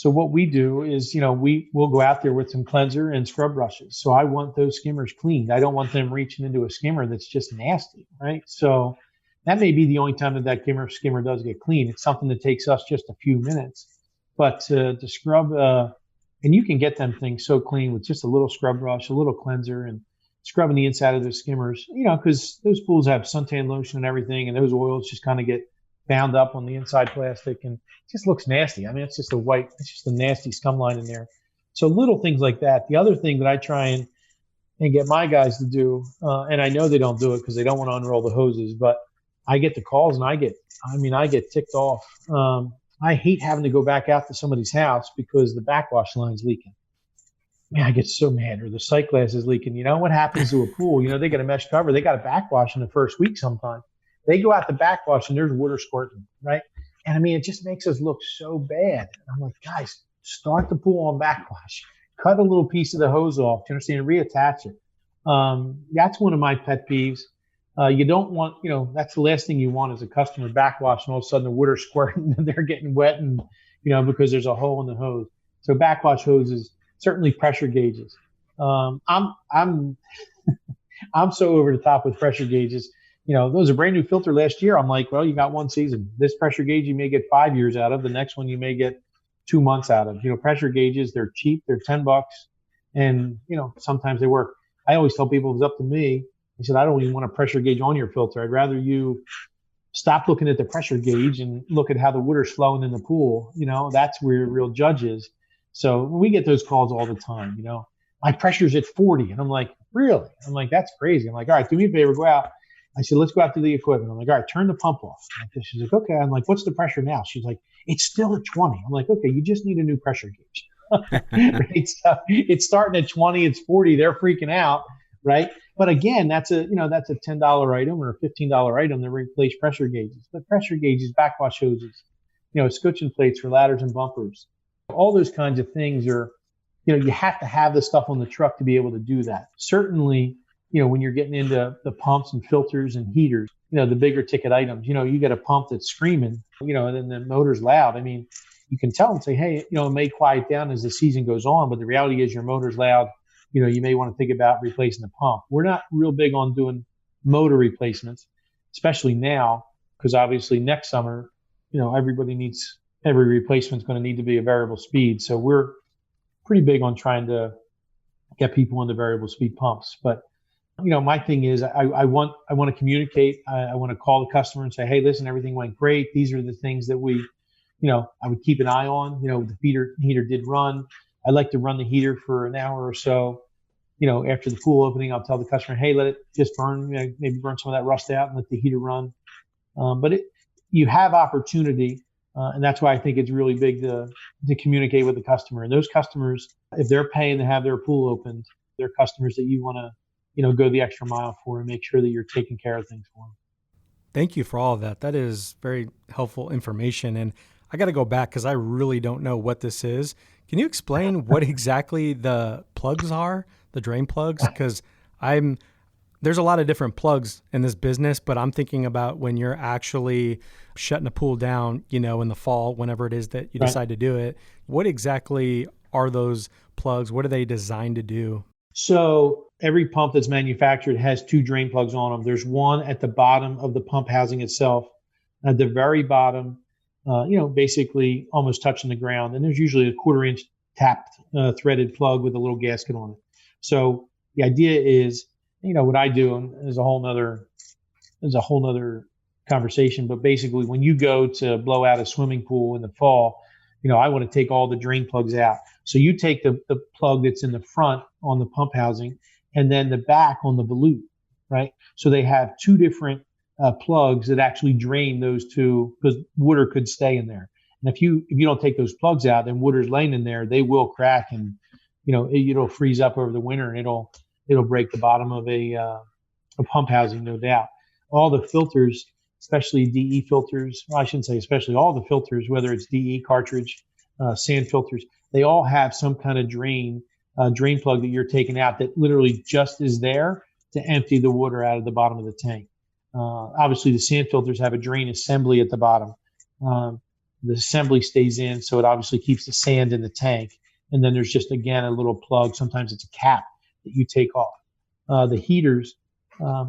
Speaker 5: what we do is, we'll go out there with some cleanser and scrub brushes. So I want those skimmers cleaned. I don't want them reaching into a skimmer that's just nasty, right? So that may be the only time that skimmer does get clean. It's something that takes us just a few minutes. But to scrub, and you can get them things so clean with just a little scrub brush, a little cleanser, and scrubbing the inside of those skimmers, because those pools have suntan lotion and everything, and those oils just kind of get bound up on the inside plastic and it just looks nasty. I mean, it's just a nasty scum line in there. So little things like that. The other thing that I try and get my guys to do, and I know they don't do it because they don't want to unroll the hoses, but I get the calls and I get ticked off. I hate having to go back out to somebody's house because the backwash line's leaking. Man, I get so mad. Or the sight glass is leaking. What happens to a pool? They got a mesh cover. They got a backwash in the first week sometimes. They go out to backwash and there's water squirting, right? And I mean, it just makes us look so bad. And I'm like, guys, start the pool on backwash. Cut a little piece of the hose off, you understand, reattach it. That's one of my pet peeves. You don't want, that's the last thing you want as a customer, backwash, and all of a sudden the water squirting and they're getting wet and, because there's a hole in the hose. So backwash hoses, certainly pressure gauges. I'm so over the top with pressure gauges. Those are brand new filter last year. I'm like, well, you got one season. This pressure gauge you may get 5 years out of. The next one you may get 2 months out of. Pressure gauges, they're cheap. They're $10, and sometimes they work. I always tell people, if it's up to me, I said, I don't even want a pressure gauge on your filter. I'd rather you stop looking at the pressure gauge and look at how the water's flowing in the pool. That's where your real judge is. So we get those calls all the time. My pressure's at 40, and I'm like, really? I'm like, that's crazy. I'm like, all right, do me a favor, go out. I said, let's go out to the equipment. I'm like, all right, turn the pump off. She's like, okay. I'm like, what's the pressure now? She's like, it's still at 20. I'm like, okay, you just need a new pressure gauge. Right? So it's starting at 20, it's 40. They're freaking out. right? But again, that's a $10 item or a $15 item to replace pressure gauges. But pressure gauges, backwash hoses, scutcheon plates for ladders and bumpers, all those kinds of things are, you have to have the stuff on the truck to be able to do that. Certainly, when you're getting into the pumps and filters and heaters, the bigger ticket items, you get a pump that's screaming, and then the motor's loud. I mean, you can tell and say, hey, it may quiet down as the season goes on, but the reality is your motor's loud. You may want to think about replacing the pump. We're not real big on doing motor replacements, especially now, because obviously next summer, every replacement's going to need to be a variable speed. So we're pretty big on trying to get people into variable speed pumps. But, my thing is I want to communicate. I want to call the customer and say, hey, listen, everything went great. These are the things that I would keep an eye on. The heater did run. I like to run the heater for an hour or so. After the pool opening, I'll tell the customer, hey, let it just burn, maybe burn some of that rust out and let the heater run. But you have opportunity, and that's why I think it's really big to communicate with the customer. And those customers, if they're paying to have their pool opened, they're customers that you want to, go the extra mile for and make sure that you're taking care of things for them.
Speaker 4: Thank you for all of that. That is very helpful information. And I got to go back because I really don't know what this is. Can you explain what exactly the plugs are, the drain plugs? Because there's a lot of different plugs in this business, but I'm thinking about when you're actually shutting a pool down, in the fall, whenever it is that you decide to do it. What exactly are those plugs? What are they designed to do?
Speaker 5: So every pump that's manufactured has two drain plugs on them. There's one at the bottom of the pump housing itself, at the very bottom, basically almost touching the ground. And there's usually a 1/4 inch tapped threaded plug with a little gasket on it. So the idea is, what I do, and there's a whole nother conversation, but basically when you go to blow out a swimming pool in the fall, I want to take all the drain plugs out. So you take the plug that's in the front on the pump housing and then the back on the volute, right? So they have two different plugs that actually drain those two, because water could stay in there. And if you don't take those plugs out, then water's laying in there, they will crack and, it'll freeze up over the winter and it'll break the bottom of a pump housing, no doubt. All the filters, especially DE filters, well, I shouldn't say especially, all the filters, whether it's DE cartridge, sand filters, they all have some kind of drain plug that you're taking out that literally just is there to empty the water out of the bottom of the tank. Obviously, the sand filters have a drain assembly at the bottom. The assembly stays in, so it obviously keeps the sand in the tank. And then there's just, again, a little plug. Sometimes it's a cap that you take off. The heaters, a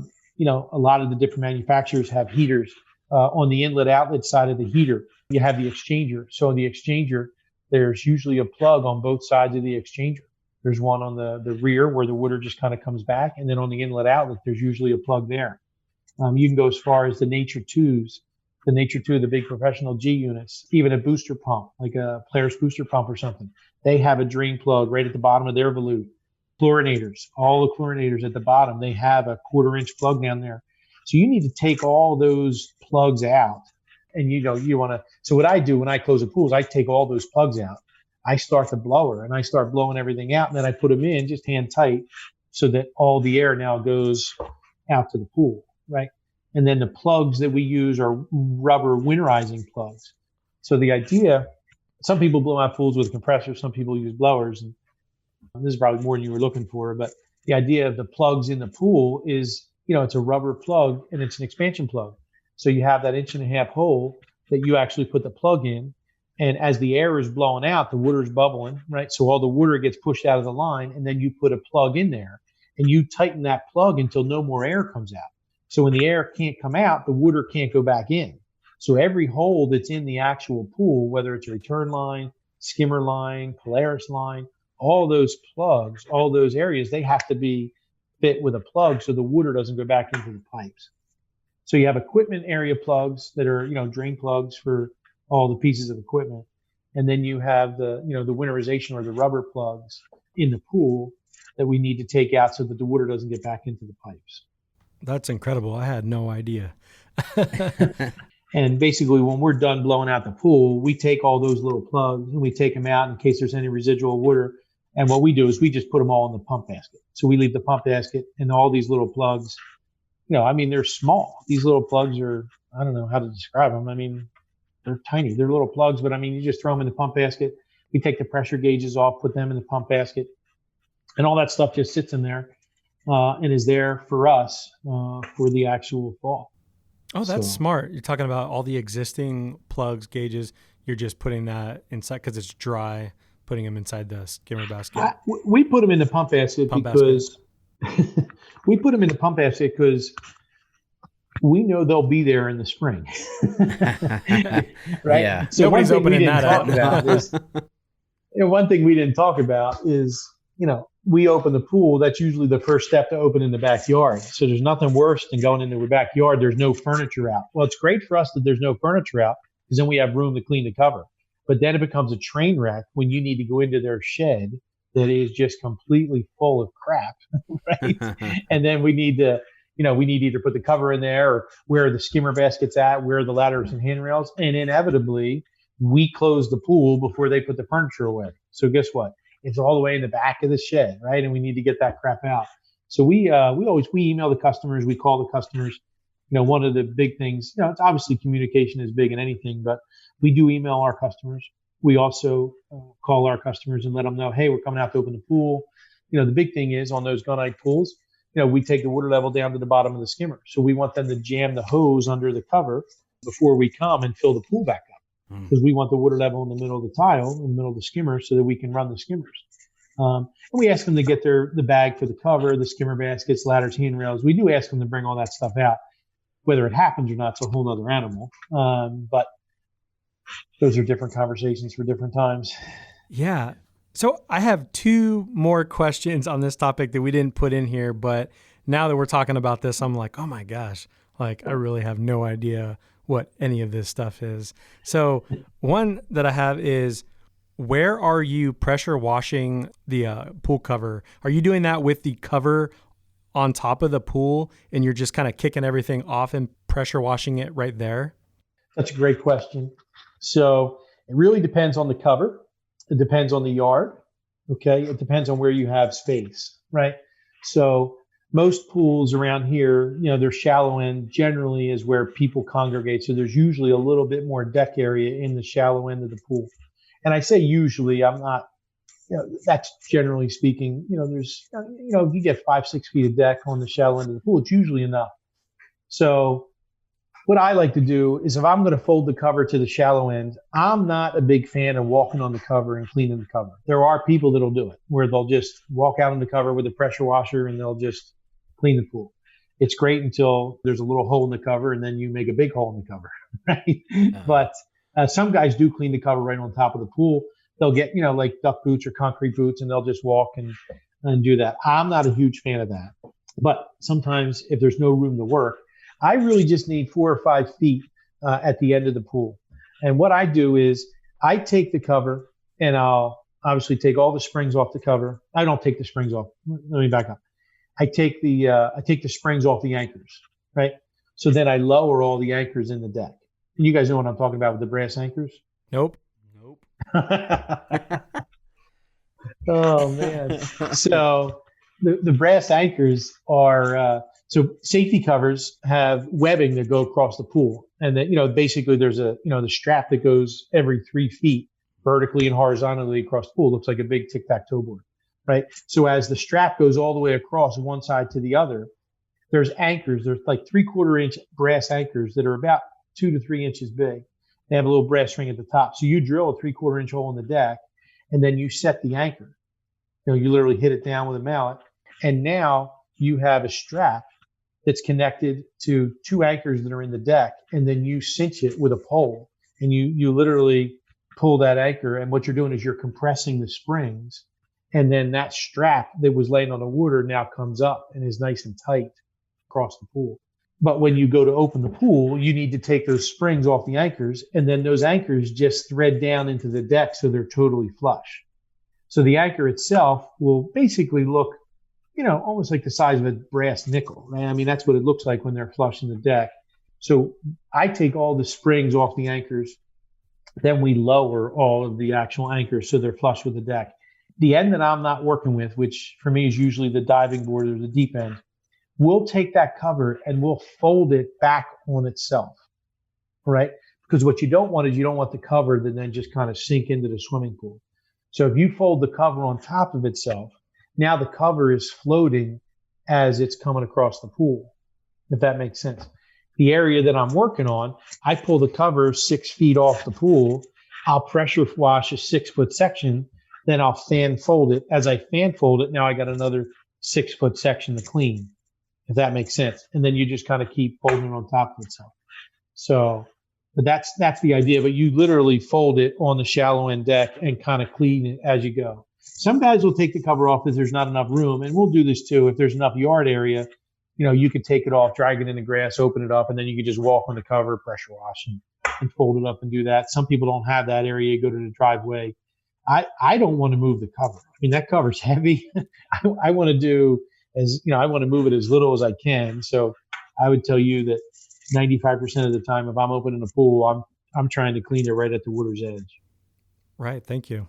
Speaker 5: lot of the different manufacturers have heaters. On the inlet outlet side of the heater, you have the exchanger. So in the exchanger, there's usually a plug on both sides of the exchanger. There's one on the rear where the water just kind of comes back. And then on the inlet outlet, there's usually a plug there. You can go as far as the Nature 2s, the big professional G units, even a booster pump, like a Polaris booster pump or something. They have a drain plug right at the bottom of their volute. Chlorinators, all the chlorinators at the bottom, they have a 1/4 inch plug down there. So you need to take all those plugs out. And you want to, so what I do when I close a pool is I take all those plugs out. I start the blower and I start blowing everything out, and then I put them in just hand tight so that all the air now goes out to the pool, right? And then the plugs that we use are rubber winterizing plugs. So the idea, some people blow out pools with compressors, some people use blowers, and this is probably more than you were looking for, but the idea of the plugs in the pool is, it's a rubber plug and it's an expansion plug. So you have that 1.5 inch hole that you actually put the plug in. And as the air is blowing out, the water is bubbling, right? So all the water gets pushed out of the line, and then you put a plug in there and you tighten that plug until no more air comes out. So when the air can't come out, the water can't go back in. So every hole that's in the actual pool, whether it's a return line, skimmer line, Polaris line, all those plugs, all those areas, they have to be fit with a plug so the water doesn't go back into the pipes. So you have equipment area plugs that are, drain plugs for all the pieces of equipment. And then you have the winterization or the rubber plugs in the pool that we need to take out so that the water doesn't get back into the pipes.
Speaker 4: That's incredible. I had no idea.
Speaker 5: And basically, when we're done blowing out the pool, we take all those little plugs and we take them out in case there's any residual water. And what we do is we just put them all in the pump basket. So we leave the pump basket and all these little plugs, they're small. These little plugs are, I don't know how to describe them. I mean, they're tiny. They're little plugs, but I mean, you just throw them in the pump basket. We take the pressure gauges off, put them in the pump basket, and all that stuff just sits in there and is there for us for the actual fall.
Speaker 4: Oh, that's smart. You're talking about all the existing plugs, gauges. You're just putting that inside because it's dry, putting them inside the skimmer basket.
Speaker 5: We put them in the pump basket because we put them in the pump basket because we know they'll be there in the spring. Right?
Speaker 1: Yeah.
Speaker 5: So
Speaker 4: nobody's opening that up.
Speaker 5: One thing we didn't talk about is, we open the pool. That's usually the first step to open in the backyard. So there's nothing worse than going into the backyard. There's no furniture out. Well, it's great for us that there's no furniture out because then we have room to clean the cover. But then it becomes a train wreck when you need to go into their shed that is just completely full of crap, right? And then we need to, we need to either put the cover in there or where the skimmer basket's at, where the ladders and handrails. And inevitably, we close the pool before they put the furniture away. So guess what? It's all the way in the back of the shed, right? And we need to get that crap out. So we email the customers, we call the customers. One of the big things, it's obviously communication is big in anything, but we do email our customers. We also call our customers and let them know, hey, we're coming out to open the pool. The big thing is on those gunite pools, we take the water level down to the bottom of the skimmer. So we want them to jam the hose under the cover before we come and fill the pool back up. Because we want the water level in the middle of the tile, in the middle of the skimmer, so that we can run the skimmers. And we ask them to get the bag for the cover, the skimmer baskets, ladders, handrails. We do ask them to bring all that stuff out. Whether it happens or not, it's a whole other animal. But those are different conversations for different times.
Speaker 4: Yeah. So I have two more questions on this topic that we didn't put in here, but now that we're talking about this, I'm like, oh my gosh, I really have no idea what any of this stuff is. So one that I have is, where are you pressure washing the pool cover? Are you doing that with the cover on top of the pool and you're just kind of kicking everything off and pressure washing it right there?
Speaker 5: That's a great question. So it really depends on the cover. It depends on the yard. Okay. It depends on where you have space, right? So most pools around here, they're shallow end generally is where people congregate. So there's usually a little bit more deck area in the shallow end of the pool. And I say usually, I'm not, that's generally speaking, there's, if you get 5-6 feet of deck on the shallow end of the pool, it's usually enough. So what I like to do is if I'm going to fold the cover to the shallow end, I'm not a big fan of walking on the cover and cleaning the cover. There are people that'll do it where they'll just walk out on the cover with a pressure washer and they'll just clean the pool. It's great until there's a little hole in the cover and then you make a big hole in the cover, right? But some guys do clean the cover right on top of the pool. They'll get, like duck boots or concrete boots and they'll just walk and do that. I'm not a huge fan of that. But sometimes if there's no room to work, I really just need 4 or 5 feet at the end of the pool. And what I do is I take the cover and I'll obviously take all the springs off the cover. I don't take the springs off. Let me back up. I take the springs off the anchors, right? So then I lower all the anchors in the deck. And you guys know what I'm talking about with the brass anchors?
Speaker 4: Nope.
Speaker 5: Oh man. So the brass anchors are, so safety covers have webbing that go across the pool. And then, basically there's the strap that goes every 3 feet vertically and horizontally across the pool. It looks like a big tic-tac-toe board, right? So as the strap goes all the way across one side to the other, there's anchors. There's like 3/4 inch brass anchors that are about 2 to 3 inches big. They have a little brass ring at the top. So you drill a 3/4 inch hole in the deck and then you set the anchor. You literally hit it down with a mallet. And now you have a strap that's connected to 2 anchors that are in the deck. And then you cinch it with a pole and you literally pull that anchor. And what you're doing is you're compressing the springs. And then that strap that was laying on the water now comes up and is nice and tight across the pool. But when you go to open the pool, you need to take those springs off the anchors, and then those anchors just thread down into the deck so they're totally flush. So the anchor itself will basically look, almost like the size of a brass nickel, right? I mean, that's what it looks like when they're flush in the deck. So I take all the springs off the anchors, then we lower all of the actual anchors so they're flush with the deck. The end that I'm not working with, which for me is usually the diving board or the deep end, we'll take that cover and we'll fold it back on itself, right? Because what you don't want is you don't want the cover to then just kind of sink into the swimming pool. So if you fold the cover on top of itself, now the cover is floating as it's coming across the pool, if that makes sense. The area that I'm working on, I pull the cover 6 feet off the pool. I'll pressure wash a 6-foot section. Then I'll fan fold it. As I fan fold it, now I got another 6-foot section to clean, if that makes sense. And then you just kind of keep folding on top of itself. So, but that's the idea. But you literally fold it on the shallow end deck and kind of clean it as you go. Some guys will take the cover off if there's not enough room, and we'll do this too. If there's enough yard area, you could take it off, drag it in the grass, open it up, and then you could just walk on the cover, pressure wash, and fold it up and do that. Some people don't have that area. Go to the driveway. I don't want to move the cover. I mean, that cover's heavy. I want to do I want to move it as little as I can. So I would tell you that 95% of the time, if I'm opening a pool, I'm trying to clean it right at the water's edge.
Speaker 4: Right. Thank you.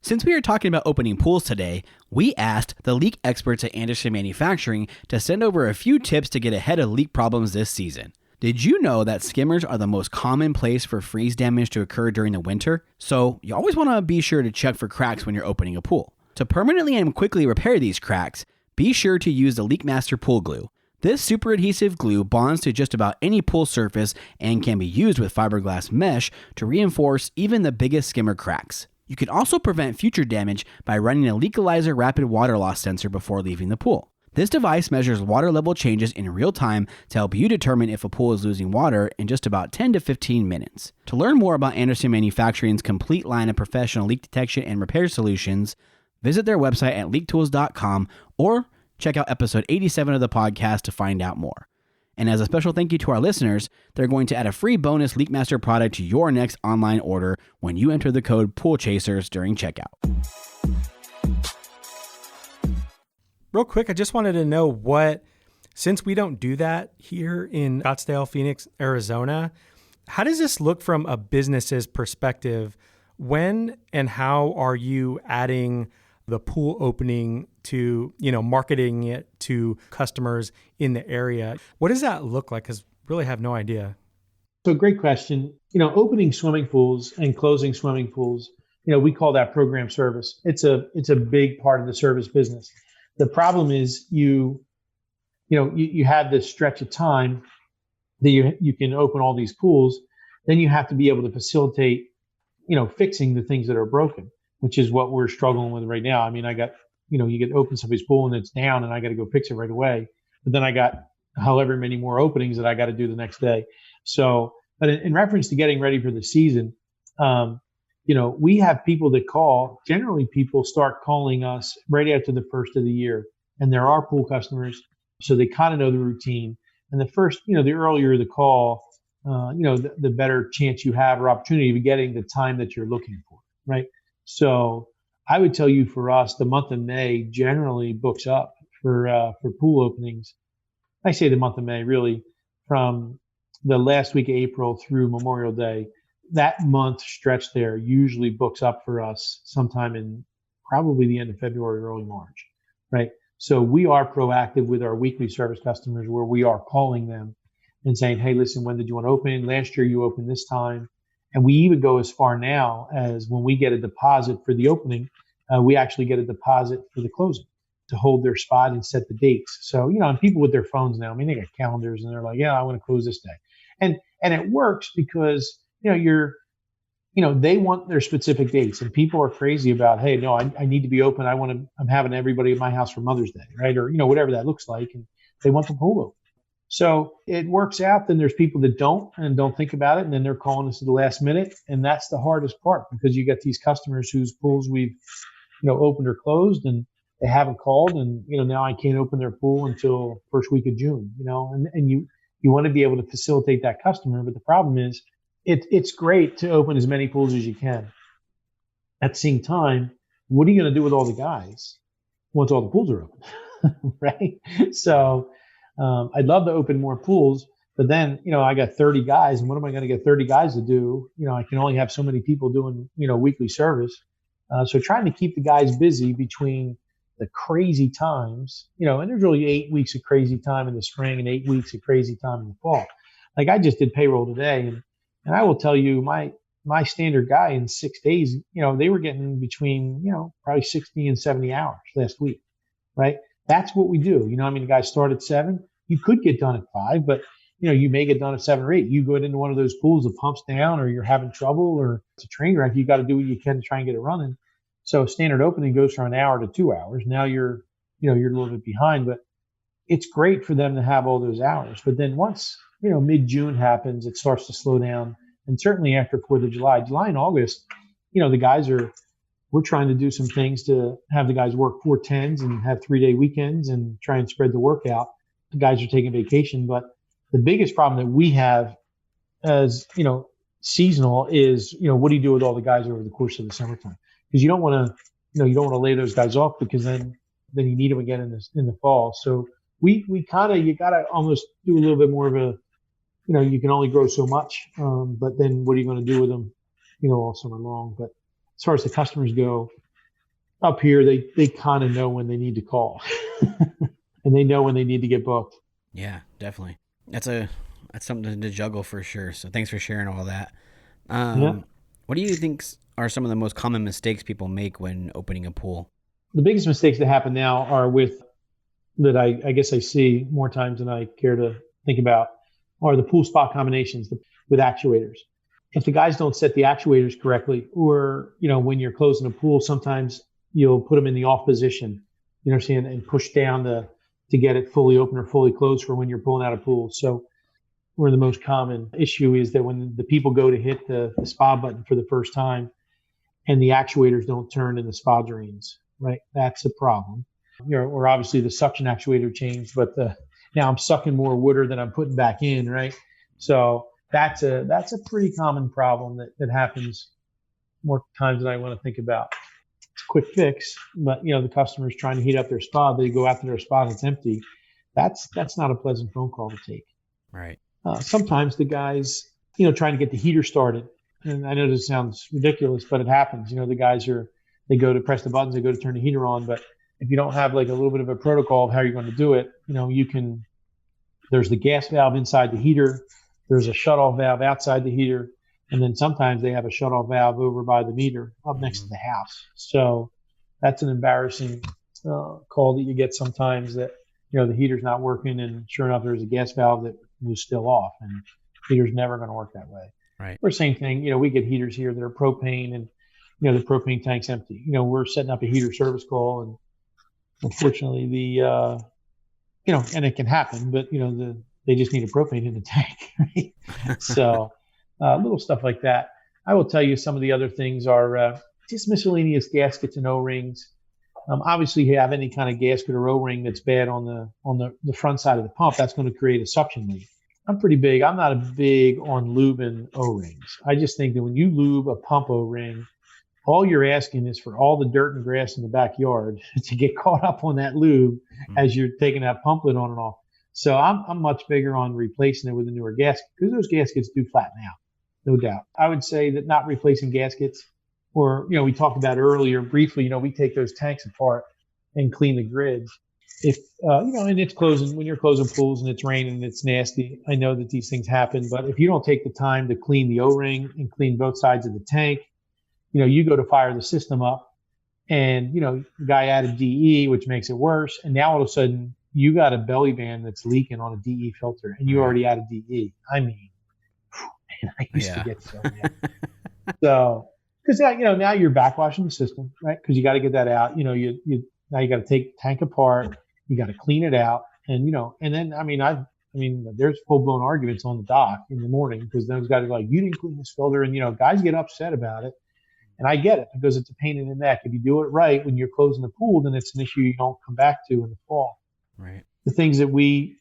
Speaker 1: Since we are talking about opening pools today, we asked the leak experts at Anderson Manufacturing to send over a few tips to get ahead of leak problems this season. Did you know that skimmers are the most common place for freeze damage to occur during the winter? So you always want to be sure to check for cracks when you're opening a pool. To permanently and quickly repair these cracks, be sure to use the LeakMaster Pool Glue. This super adhesive glue bonds to just about any pool surface and can be used with fiberglass mesh to reinforce even the biggest skimmer cracks. You can also prevent future damage by running a Leakalizer rapid water loss sensor before leaving the pool. This device measures water level changes in real time to help you determine if a pool is losing water in just about 10 to 15 minutes. To learn more about Anderson Manufacturing's complete line of professional leak detection and repair solutions, visit their website at leaktools.com or check out episode 87 of the podcast to find out more. And as a special thank you to our listeners, they're going to add a free bonus LeakMaster product to your next online order when you enter the code POOLCHASERS during checkout.
Speaker 4: Real quick, I just wanted to know since we don't do that here in Scottsdale, Phoenix, Arizona, how does this look from a business's perspective? When and how are you adding the pool opening to, marketing it to customers in the area? What does that look like? Because really have no idea.
Speaker 5: So great question. Opening swimming pools and closing swimming pools, we call that program service. It's a big part of the service business. The problem is you have this stretch of time that you can open all these pools. Then you have to be able to facilitate, fixing the things that are broken, which is what we're struggling with right now. I mean, you get to open somebody's pool and it's down and I got to go fix it right away. But then I got however many more openings that I got to do the next day. So, but in reference to getting ready for the season, we have people that call. Generally, people start calling us right after the first of the year, and they're our pool customers, so they kind of know the routine. And the first, the earlier the call, the better chance you have or opportunity of getting the time that you're looking for, right? So I would tell you, for us, the month of May generally books up for pool openings. I say the month of May, really, from the last week of April through Memorial Day. That month stretch there usually books up for us sometime in probably the end of February, early March, right? So we are proactive with our weekly service customers, where we are calling them and saying, hey, listen, when did you want to open? Last year you opened this time. And we even go as far now as when we get a deposit for the opening, we actually get a deposit for the closing to hold their spot and set the dates. So, and people with their phones now, I mean, they got calendars and they're like, yeah, I want to close this day. And it works because, they want their specific dates, and people are crazy about, hey, no, I need to be open. I'm having everybody at my house for Mother's Day, right? Or, whatever that looks like. And they want the pool open. So it works out. Then there's people that don't think about it. And then they're calling us at the last minute. And that's the hardest part, because you get these customers whose pools we've, opened or closed, and they haven't called. And, now I can't open their pool until first week of June, and you want to be able to facilitate that customer. But the problem is it's great to open as many pools as you can. At the same time, what are you going to do with all the guys once all the pools are open? Right? So, I'd love to open more pools, But then, I got 30 guys, and what am I going to get 30 guys to do? I can only have so many people doing, weekly service. So trying to keep the guys busy between the crazy times, and there's really 8 weeks of crazy time in the spring and 8 weeks of crazy time in the fall. Like I just did payroll today, and I will tell you, my standard guy in 6 days, they were getting between, probably 60 and 70 hours last week, right? That's what we do. The guys start at 7. You could get done at 5, but you may get done at 7 or 8. You go into one of those pools, the pump's down, or you're having trouble, or it's a train wreck. You got to do what you can to try and get it running. So standard opening goes from an hour to 2 hours. Now you're a little bit behind, but it's great for them to have all those hours. But then once, mid-June happens, it starts to slow down. And certainly after 4th of July and August, the guys we're trying to do some things to have the guys work 410s and have 3-day weekends and try and spread the work out. The guys are taking vacation, but the biggest problem that we have as, seasonal is, what do you do with all the guys over the course of the summertime? Because you don't want to, lay those guys off, because then you need them again in the fall. So you got to almost do a little bit more of a, you can only grow so much. But then what are you going to do with them, all summer long? But as far as the customers go up here, they kind of know when they need to call and they know when they need to get booked.
Speaker 1: Yeah, definitely. That's something to juggle for sure. So thanks for sharing all that. What do you think are some of the most common mistakes people make when opening a pool?
Speaker 5: The biggest mistakes that happen now are that I guess I see more times than I care to think about, are the pool spot combinations with actuators. If the guys don't set the actuators correctly, or, when you're closing a pool, sometimes you'll put them in the off position, and push down to get it fully open or fully closed for when you're pulling out a pool. So where the most common issue is that when the people go to hit the spa button for the first time and the actuators don't turn in the spa drains, right? That's a problem. Or obviously the suction actuator changed, but now I'm sucking more water than I'm putting back in, right? So that's a pretty common problem that happens more times than I want to think about. It's a quick fix, but the customer's trying to heat up their spa, they go after their spa and it's empty. That's not a pleasant phone call to take.
Speaker 1: Right.
Speaker 5: Sometimes the guys, trying to get the heater started, and I know this sounds ridiculous, but it happens. The guys they go to press the buttons, they go to turn the heater on, but if you don't have like a little bit of a protocol of how you're going to do it, there's the gas valve inside the heater, there's a shutoff valve outside the heater, and then sometimes they have a shutoff valve over by the meter up next to the house. So that's an embarrassing call that you get sometimes, that the heater's not working, and sure enough there's a gas valve that was still off, and the heater's never going to work that way.
Speaker 1: Right.
Speaker 5: Or same thing, we get heaters here that are propane, and the propane tank's empty. We're setting up a heater service call, and unfortunately and it can happen, but they just need a propane in the tank, right? So little stuff like that. I will tell you some of the other things are just miscellaneous gaskets and O-rings. Obviously, you have any kind of gasket or O-ring that's bad on the front side of the pump, that's going to create a suction leak. I'm pretty big. I'm not a big on lubing O-rings. I just think that when you lube a pump O-ring, all you're asking is for all the dirt and grass in the backyard to get caught up on that lube as you're taking that pump lid on and off. So I'm much bigger on replacing it with a newer gasket, because those gaskets do flatten out, no doubt. I would say that not replacing gaskets, or, we talked about earlier briefly, we take those tanks apart and clean the grids. If, and it's closing, when you're closing pools and it's raining and it's nasty, I know that these things happen, but if you don't take the time to clean the O-ring and clean both sides of the tank, you go to fire the system up, and, the guy added DE, which makes it worse. And now all of a sudden you got a belly band that's leaking on a DE filter, and you already added DE. I mean, man, I used to get so mad. So, because now you're backwashing the system, right? Because you got to get that out. Now you got to take the tank apart, you got to clean it out, and and then there's full blown arguments on the dock in the morning, because those guys are like, you didn't clean this filter, and guys get upset about it, and I get it, because it's a pain in the neck. If you do it right when you're closing the pool, then it's an issue you don't come back to in the fall.
Speaker 1: Right.
Speaker 5: The things that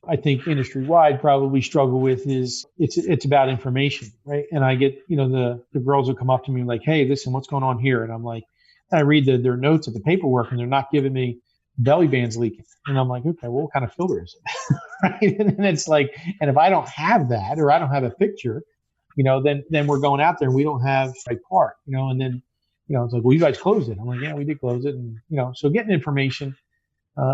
Speaker 5: I think industry wide probably struggle with is it's about information, right? And I get, the girls will come up to me like, hey, listen, what's going on here? And I'm like, I read their notes of the paperwork, and they're not giving me belly band's leaking. And I'm like, okay, well, what kind of filter is it? Right. And then it's like, and if I don't have that, or I don't have a picture, then we're going out there and we don't have a part, and then, it's like, well, you guys closed it. I'm like, yeah, we did close it. And, so getting information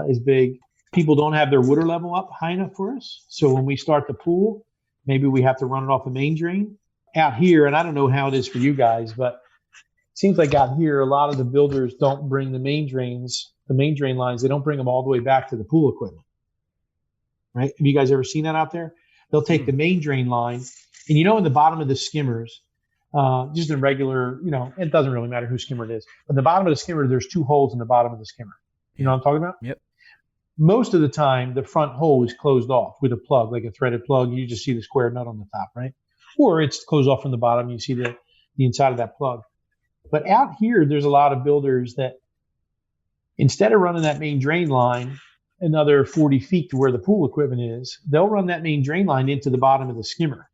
Speaker 5: is big. People don't have their water level up high enough for us. So when we start the pool, maybe we have to run it off the main drain out here. And I don't know how it is for you guys, but it seems like out here, a lot of the builders don't bring the main drain lines. They don't bring them all the way back to the pool equipment. Right? Have you guys ever seen that out there? They'll take the main drain line, and in the bottom of the skimmers, just in regular, it doesn't really matter whose skimmer it is, but the bottom of the skimmer, there's 2 holes in the bottom of the skimmer. You know what I'm talking about?
Speaker 3: Yep.
Speaker 5: Most of the time, the front hole is closed off with a plug, like a threaded plug. You just see the square nut on the top, right? Or it's closed off from the bottom. You see the inside of that plug. But out here, there's a lot of builders that instead of running that main drain line another 40 feet to where the pool equipment is, they'll run that main drain line into the bottom of the skimmer.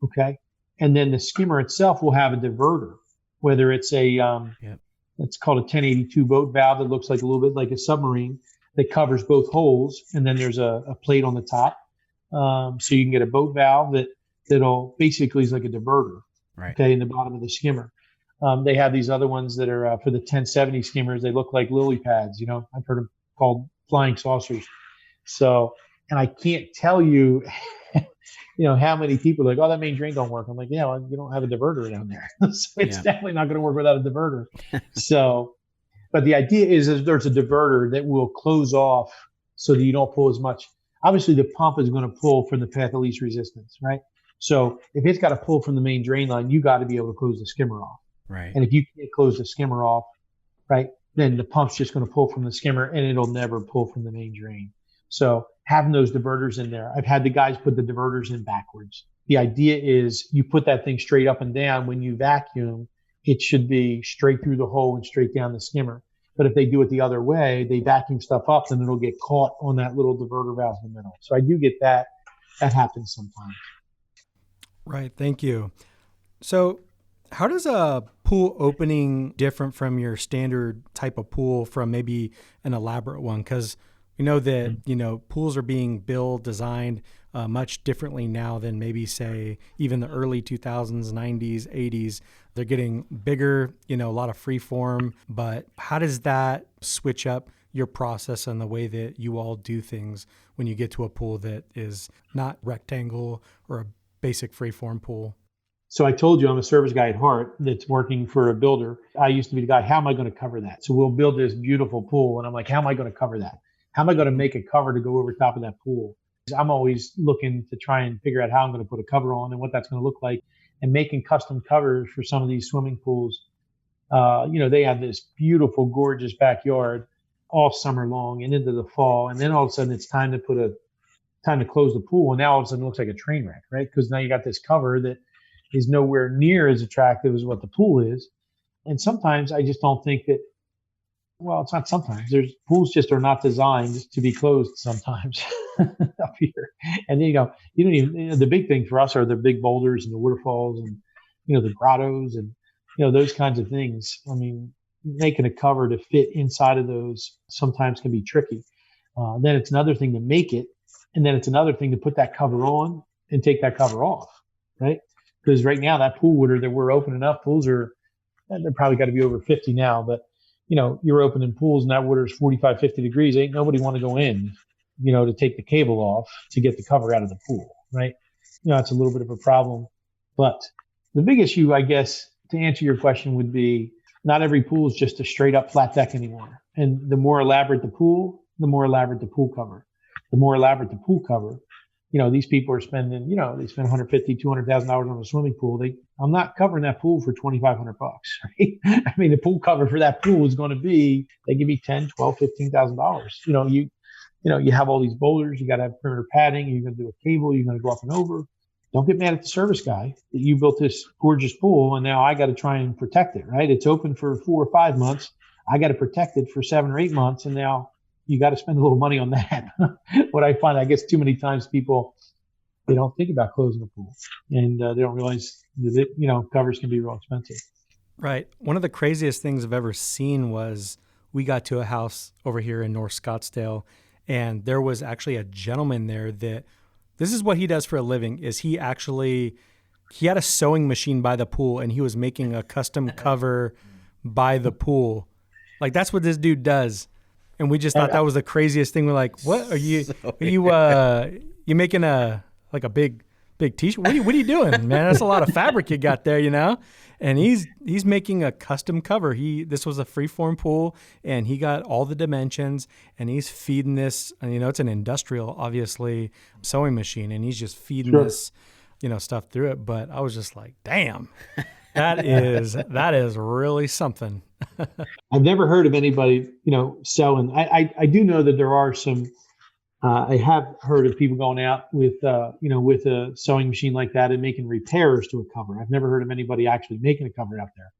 Speaker 5: Okay. And then the skimmer itself will have a diverter, whether it's it's called a 1082 boat valve that looks like a little bit like a submarine that covers both holes. And then there's a plate on the top. So you can get a boat valve that'll basically is like a diverter.
Speaker 3: Right.
Speaker 5: Okay. In the bottom of the skimmer. They have these other ones that are for the 1070 skimmers. They look like lily pads. I've heard them called flying saucers. So, and I can't tell you, how many people are like, oh, that main drain don't work. I'm like, yeah, well, you don't have a diverter down there. So it's definitely not going to work without a diverter. So, but the idea is there's a diverter that will close off so that you don't pull as much. Obviously, the pump is going to pull from the path of least resistance, right? So if it's got to pull from the main drain line, you got to be able to close the skimmer off.
Speaker 3: Right.
Speaker 5: And if you can't close the skimmer off, right, then the pump's just going to pull from the skimmer and it'll never pull from the main drain. So having those diverters in there, I've had the guys put the diverters in backwards. The idea is you put that thing straight up and down. When you vacuum, it should be straight through the hole and straight down the skimmer. But if they do it the other way, they vacuum stuff up, then it'll get caught on that little diverter valve in the middle. So I do get that. That happens sometimes.
Speaker 4: Right. Thank you. So how does a pool opening different from your standard type of pool from maybe an elaborate one? Because we know that, pools are being built, designed much differently now than maybe, say, even the early 2000s, 90s, 80s. They're getting bigger, a lot of free form. But how does that switch up your process and the way that you all do things when you get to a pool that is not rectangle or a basic free form pool?
Speaker 5: So I told you I'm a service guy at heart that's working for a builder. I used to be the guy, how am I going to cover that? So we'll build this beautiful pool. And I'm like, how am I going to cover that? How am I going to make a cover to go over top of that pool? I'm always looking to try and figure out how I'm going to put a cover on and what that's going to look like, and making custom covers for some of these swimming pools. They have this beautiful, gorgeous backyard all summer long and into the fall. And then all of a sudden it's time to close the pool. And now all of a sudden it looks like a train wreck, right? Because now you got this cover that is nowhere near as attractive as what the pool is. And sometimes I just don't think that, well, it's not sometimes. There's pools just are not designed to be closed sometimes up here. And you don't even, the big thing for us are the big boulders and the waterfalls and, the grottos and, those kinds of things. I mean, making a cover to fit inside of those sometimes can be tricky. Then it's another thing to make it. And then it's another thing to put that cover on and take that cover off, right? Because right now that pool water that we're opening up, pools they're probably got to be over 50 now, but you're opening pools and that water is 45, 50 degrees. Ain't nobody want to go in, to take the cable off to get the cover out of the pool, right? It's a little bit of a problem. But the big issue, I guess, to answer your question would be not every pool is just a straight up flat deck anymore. And the more elaborate the pool, the more elaborate the pool cover. The more elaborate the pool cover, these people are spending, they spend $150,000, $200,000 on a swimming pool. I'm not covering that pool for $2,500, right? I mean, the pool cover for that pool is going to be, they give you $10,000, $12,000, $15,000. You have all these boulders, you got to have perimeter padding, you're going to do a cable, you're going to go up and over. Don't get mad at the service guy that you built this gorgeous pool and now I got to try and protect it, right? It's open for 4 or 5 months. I got to protect it for 7 or 8 months. And now you got to spend a little money on that. What I find, I guess too many times people, they don't think about closing the pool and they don't realize that, covers can be real expensive.
Speaker 4: Right. One of the craziest things I've ever seen was we got to a house over here in North Scottsdale, and there was actually a gentleman there that this is what he does for a living, is he had a sewing machine by the pool, and he was making a custom cover by the pool. Like, that's what this dude does. And we just thought that was the craziest thing. We're like, what are you, you making a big t-shirt? What are you doing, man? That's a lot of fabric you got there, you know? And he's making a custom cover. This was a freeform pool, and he got all the dimensions, and he's feeding this, and it's an industrial, obviously, sewing machine, and he's just feeding this, stuff through it. But I was just like, damn, that is really something.
Speaker 5: I've never heard of anybody, sewing. I do know that there are some. I have heard of people going out with a sewing machine like that and making repairs to a cover. I've never heard of anybody actually making a cover out there.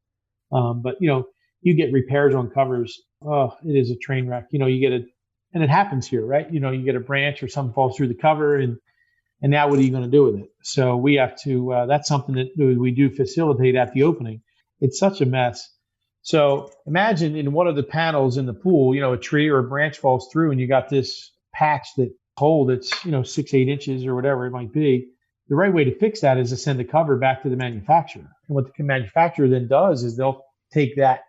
Speaker 5: But you get repairs on covers. Oh, it is a train wreck. You get and it happens here, right? You get a branch or something falls through the cover, and now what are you going to do with it? So we have to. That's something that we do facilitate at the opening. It's such a mess. So imagine in one of the panels in the pool, a tree or a branch falls through, and you got this patch that's 6-8 inches or whatever it might be. The right way to fix that is to send the cover back to the manufacturer. And what the manufacturer then does is they'll take that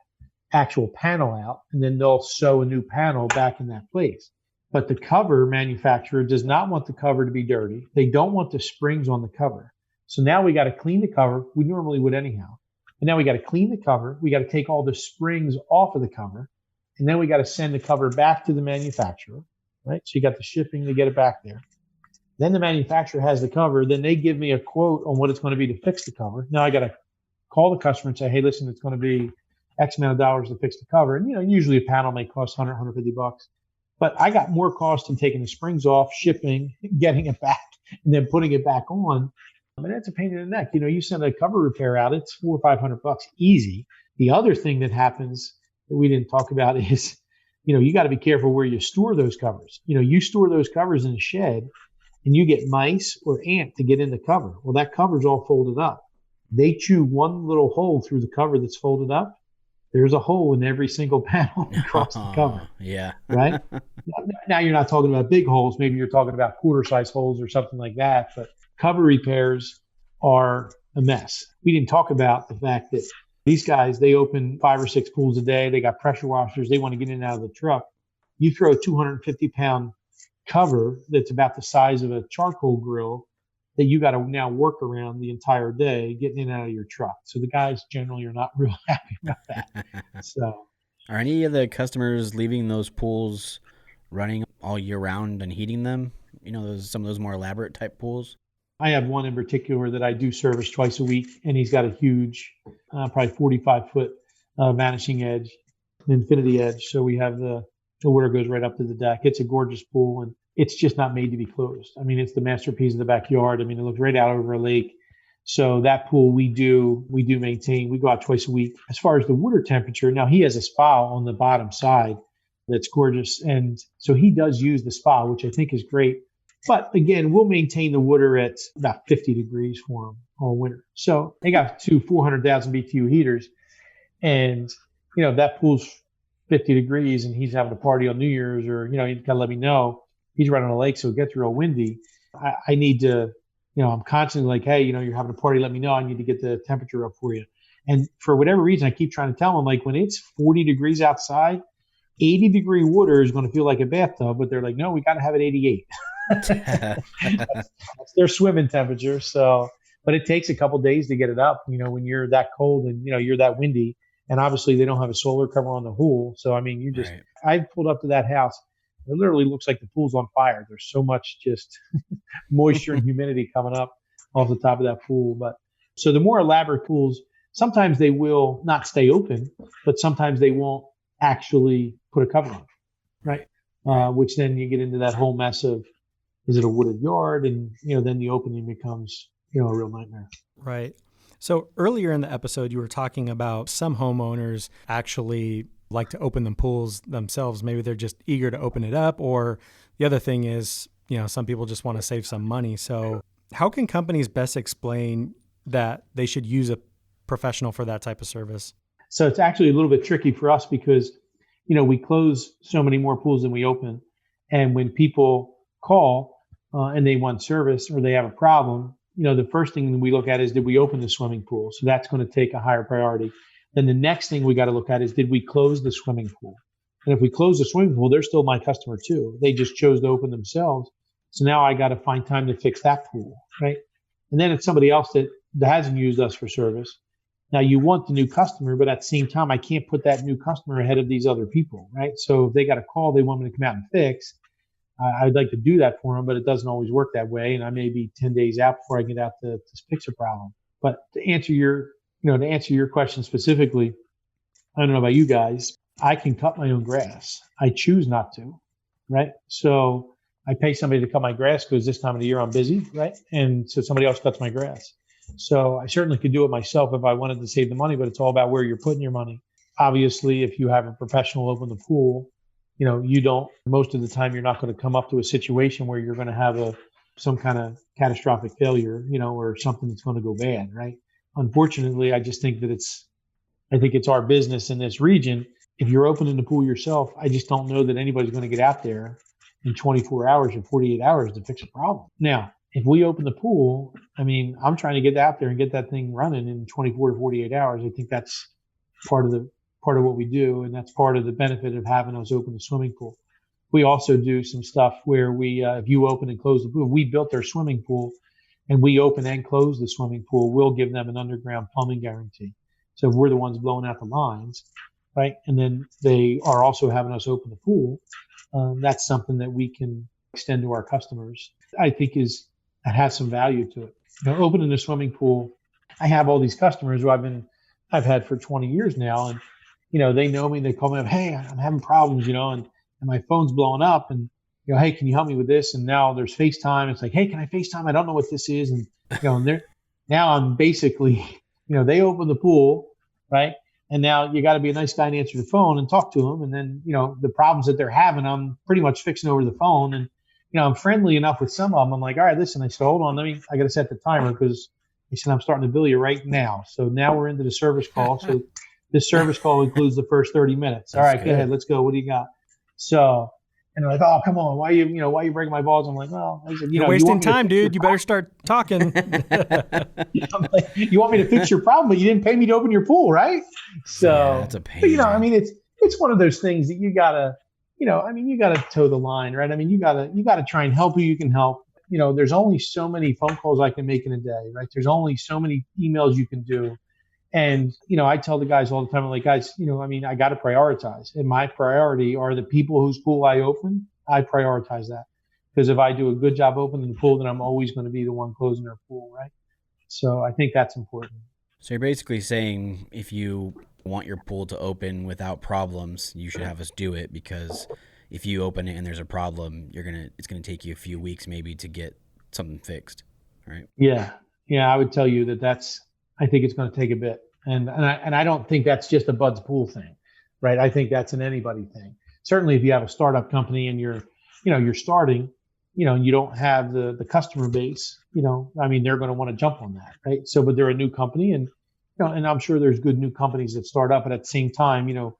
Speaker 5: actual panel out, and then they'll sew a new panel back in that place. But the cover manufacturer does not want the cover to be dirty. They don't want the springs on the cover. So now we got to clean the cover. We normally would anyhow. And now we got to clean the cover. We got to take all the springs off of the cover. And then we got to send the cover back to the manufacturer. Right? So you got the shipping to get it back there. Then the manufacturer has the cover. Then they give me a quote on what it's going to be to fix the cover. Now I got to call the customer and say, hey, listen, it's going to be X amount of dollars to fix the cover. And, usually a panel may cost $100, $150. But I got more cost in taking the springs off, shipping, getting it back, and then putting it back on. I mean, that's a pain in the neck. You send a cover repair out, it's $400 or $500 easy. The other thing that happens that we didn't talk about is, you got to be careful where you store those covers. You store those covers in a shed, and you get mice or ant to get in the cover. Well, that cover's all folded up. They chew one little hole through the cover that's folded up. There's a hole in every single panel across the cover.
Speaker 1: Yeah.
Speaker 5: Right? Now you're not talking about big holes. Maybe you're talking about quarter-size holes or something like that. But cover repairs are a mess. We didn't talk about the fact that these guys, they open 5 or 6 pools a day. They got pressure washers. They want to get in and out of the truck. You throw a 250-pound cover that's about the size of a charcoal grill that you got to now work around the entire day getting in and out of your truck. So the guys generally are not real happy about that. So,
Speaker 1: are any of the customers leaving those pools running all year round and heating them? Some of those more elaborate type pools?
Speaker 5: I have one in particular that I do service twice a week, and he's got a huge, probably 45-foot vanishing edge, infinity edge. So we have the water goes right up to the deck. It's a gorgeous pool, and it's just not made to be closed. I mean, it's the masterpiece of the backyard. I mean, it looks right out over a lake. So that pool we do maintain. We go out twice a week. As far as the water temperature, now he has a spa on the bottom side that's gorgeous, and so he does use the spa, which I think is great. But again, we'll maintain the water at about 50 degrees for them all winter. So they got 2 400,000 BTU heaters. And, that pool's 50 degrees and he's having a party on New Year's, or, you got to let me know. He's right on a lake, so it gets real windy. I need to, I'm constantly like, hey, you're having a party, let me know. I need to get the temperature up for you. And for whatever reason, I keep trying to tell them, like, when it's 40 degrees outside, 80-degree water is going to feel like a bathtub. But they're like, no, we got to have it 88. that's their swimming temperature. So, but it takes a couple of days to get it up, when you're that cold and, you're that windy. And obviously they don't have a solar cover on the pool. So, I mean, right. I pulled up to that house. It literally looks like the pool's on fire. There's so much just moisture and humidity coming up off the top of that pool. But so the more elaborate pools, sometimes they will not stay open, but sometimes they won't actually put a cover on, right? Which then you get into that whole mess of, is it a wooded yard? And, then the opening becomes, a real nightmare.
Speaker 4: Right. So earlier in the episode, you were talking about some homeowners actually like to open the pools themselves. Maybe they're just eager to open it up. Or the other thing is, some people just want to save some money. So how can companies best explain that they should use a professional for that type of service?
Speaker 5: So it's actually a little bit tricky for us because, we close so many more pools than we open. And when people call and they want service or they have a problem, the first thing we look at is, did we open the swimming pool? So that's going to take a higher priority. Then the next thing we got to look at is, did we close the swimming pool? And if we close the swimming pool, they're still my customer too. They just chose to open themselves. So now I got to find time to fix that pool, right? And then it's somebody else that hasn't used us for service. Now you want the new customer, but at the same time, I can't put that new customer ahead of these other people, right? So if they got a call, they want me to come out and fix. I'd like to do that for them, but it doesn't always work that way. And I may be 10 days out before I get out to fix a problem. But to answer your question specifically, I don't know about you guys, I can cut my own grass. I choose not to, right? So I pay somebody to cut my grass because this time of the year I'm busy, right? And so somebody else cuts my grass. So I certainly could do it myself if I wanted to save the money, but it's all about where you're putting your money. Obviously, if you have a professional open the pool, you don't, most of the time, you're not going to come up to a situation where you're going to have some kind of catastrophic failure, or something that's going to go bad, right? Unfortunately, I just think that it's our business in this region. If you're opening the pool yourself, I just don't know that anybody's going to get out there in 24 hours or 48 hours to fix a problem. Now, if we open the pool, I'm trying to get out there and get that thing running in 24 to 48 hours. I think that's part of what we do, and that's part of the benefit of having us open the swimming pool. We also do some stuff where we, if you open and close the pool, we built their swimming pool, and we open and close the swimming pool. We'll give them an underground plumbing guarantee. So if we're the ones blowing out the lines, right, and then they are also having us open the pool, that's something that we can extend to our customers. I think that has some value to it. Opening the swimming pool, I have all these customers who I've had for 20 years now, and they know me. They call me up, hey, I'm having problems, and my phone's blowing up, and hey, can you help me with this? And now there's FaceTime. It's like, hey, can I FaceTime? I don't know what this is, and and now I'm basically, they open the pool, right? And now you got to be a nice guy and answer the phone and talk to them, and then the problems that they're having, I'm pretty much fixing over the phone, and I'm friendly enough with some of them. I'm like, all right, listen. I said, hold on, I got to set the timer because he said I'm starting to bill you right now. So now we're into the service call. So this service call includes the first 30 minutes. All right, go ahead. Let's go. What do you got? So, and they're like, oh, come on. Why you breaking my balls? I'm like, well, I said,
Speaker 4: you're wasting time, dude. You better start talking.
Speaker 5: You want me to fix your problem, but you didn't pay me to open your pool, right? So,
Speaker 1: yeah, that's a pain.
Speaker 5: But, it's one of those things that you gotta, you gotta toe the line, right? You gotta try and help who you can help. There's only so many phone calls I can make in a day, right? There's only so many emails you can do. And, I tell the guys all the time, I'm like, guys, I got to prioritize. And my priority are the people whose pool I open. I prioritize that. Because if I do a good job opening the pool, then I'm always going to be the one closing their pool, right? So I think that's important.
Speaker 1: So you're basically saying if you want your pool to open without problems, you should have us do it, because if you open it and there's a problem, it's going to take you a few weeks maybe to get something fixed, right?
Speaker 5: Yeah. I would tell you I think it's going to take a bit. And I don't think that's just a Bud's Pool thing, right? I think that's an anybody thing. Certainly if you have a startup company and you're starting, and you don't have the customer base, they're going to want to jump on that, right? So, but they're a new company, and, and I'm sure there's good new companies that start up, but at the same time, you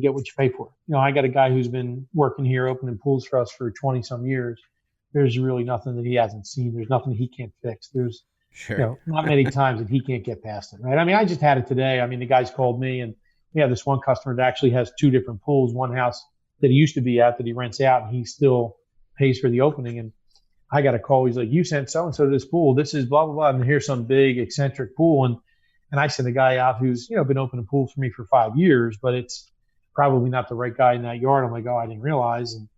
Speaker 5: get what you pay for. I got a guy who's been working here opening pools for us for 20 some years. There's really nothing that he hasn't seen. There's nothing he can't fix. There's,
Speaker 1: sure.
Speaker 5: Not many times that he can't get past it, right? I just had it today. The guys called me, and we have this one customer that actually has two different pools. One house that he used to be at that he rents out, and he still pays for the opening. And I got a call. He's like, you sent so-and-so to this pool. This is blah, blah, blah. And here's some big eccentric pool. And I sent a guy out who's, been opening pools for me for 5 years, but it's probably not the right guy in that yard. I'm like, oh, I didn't realize. And,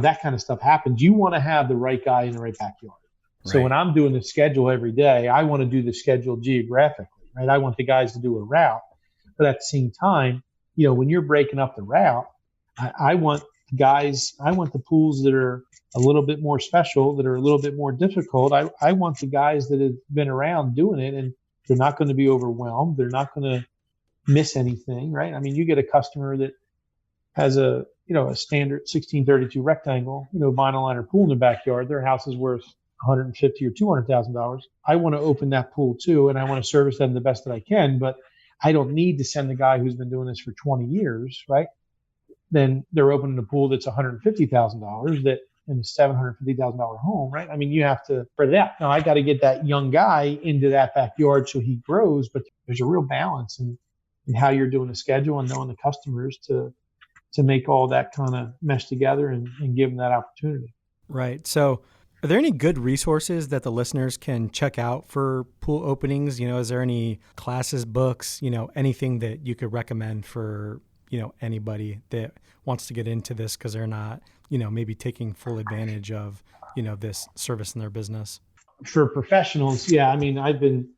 Speaker 5: that kind of stuff happens. You want to have the right guy in the right backyard. So when I'm doing the schedule every day, I want to do the schedule geographically, right? I want the guys to do a route, but at the same time, when you're breaking up the route, I want the pools that are a little bit more special, that are a little bit more difficult. I want the guys that have been around doing it, and they're not going to be overwhelmed. They're not going to miss anything, right? You get a customer that has a standard 1632 rectangle, vinyl liner pool in the backyard. Their house is worth $150,000 or $200,000. I want to open that pool too, and I want to service them the best that I can. But I don't need to send the guy who's been doing this for 20 years, right? then they're opening a pool that's $150,000 that in a $750,000 home, right? I mean, you have to spread it out. Now, I got to get that young guy into that backyard so he grows, but there's a real balance in how you're doing the schedule and knowing the customers to make all that kind of mesh together and give them that opportunity.
Speaker 4: Right. So are there any good resources that the listeners can check out for pool openings? Is there any classes, books, anything that you could recommend for, anybody that wants to get into this because they're not, maybe taking full advantage of, this service in their business?
Speaker 5: For professionals, yeah. I mean, I've been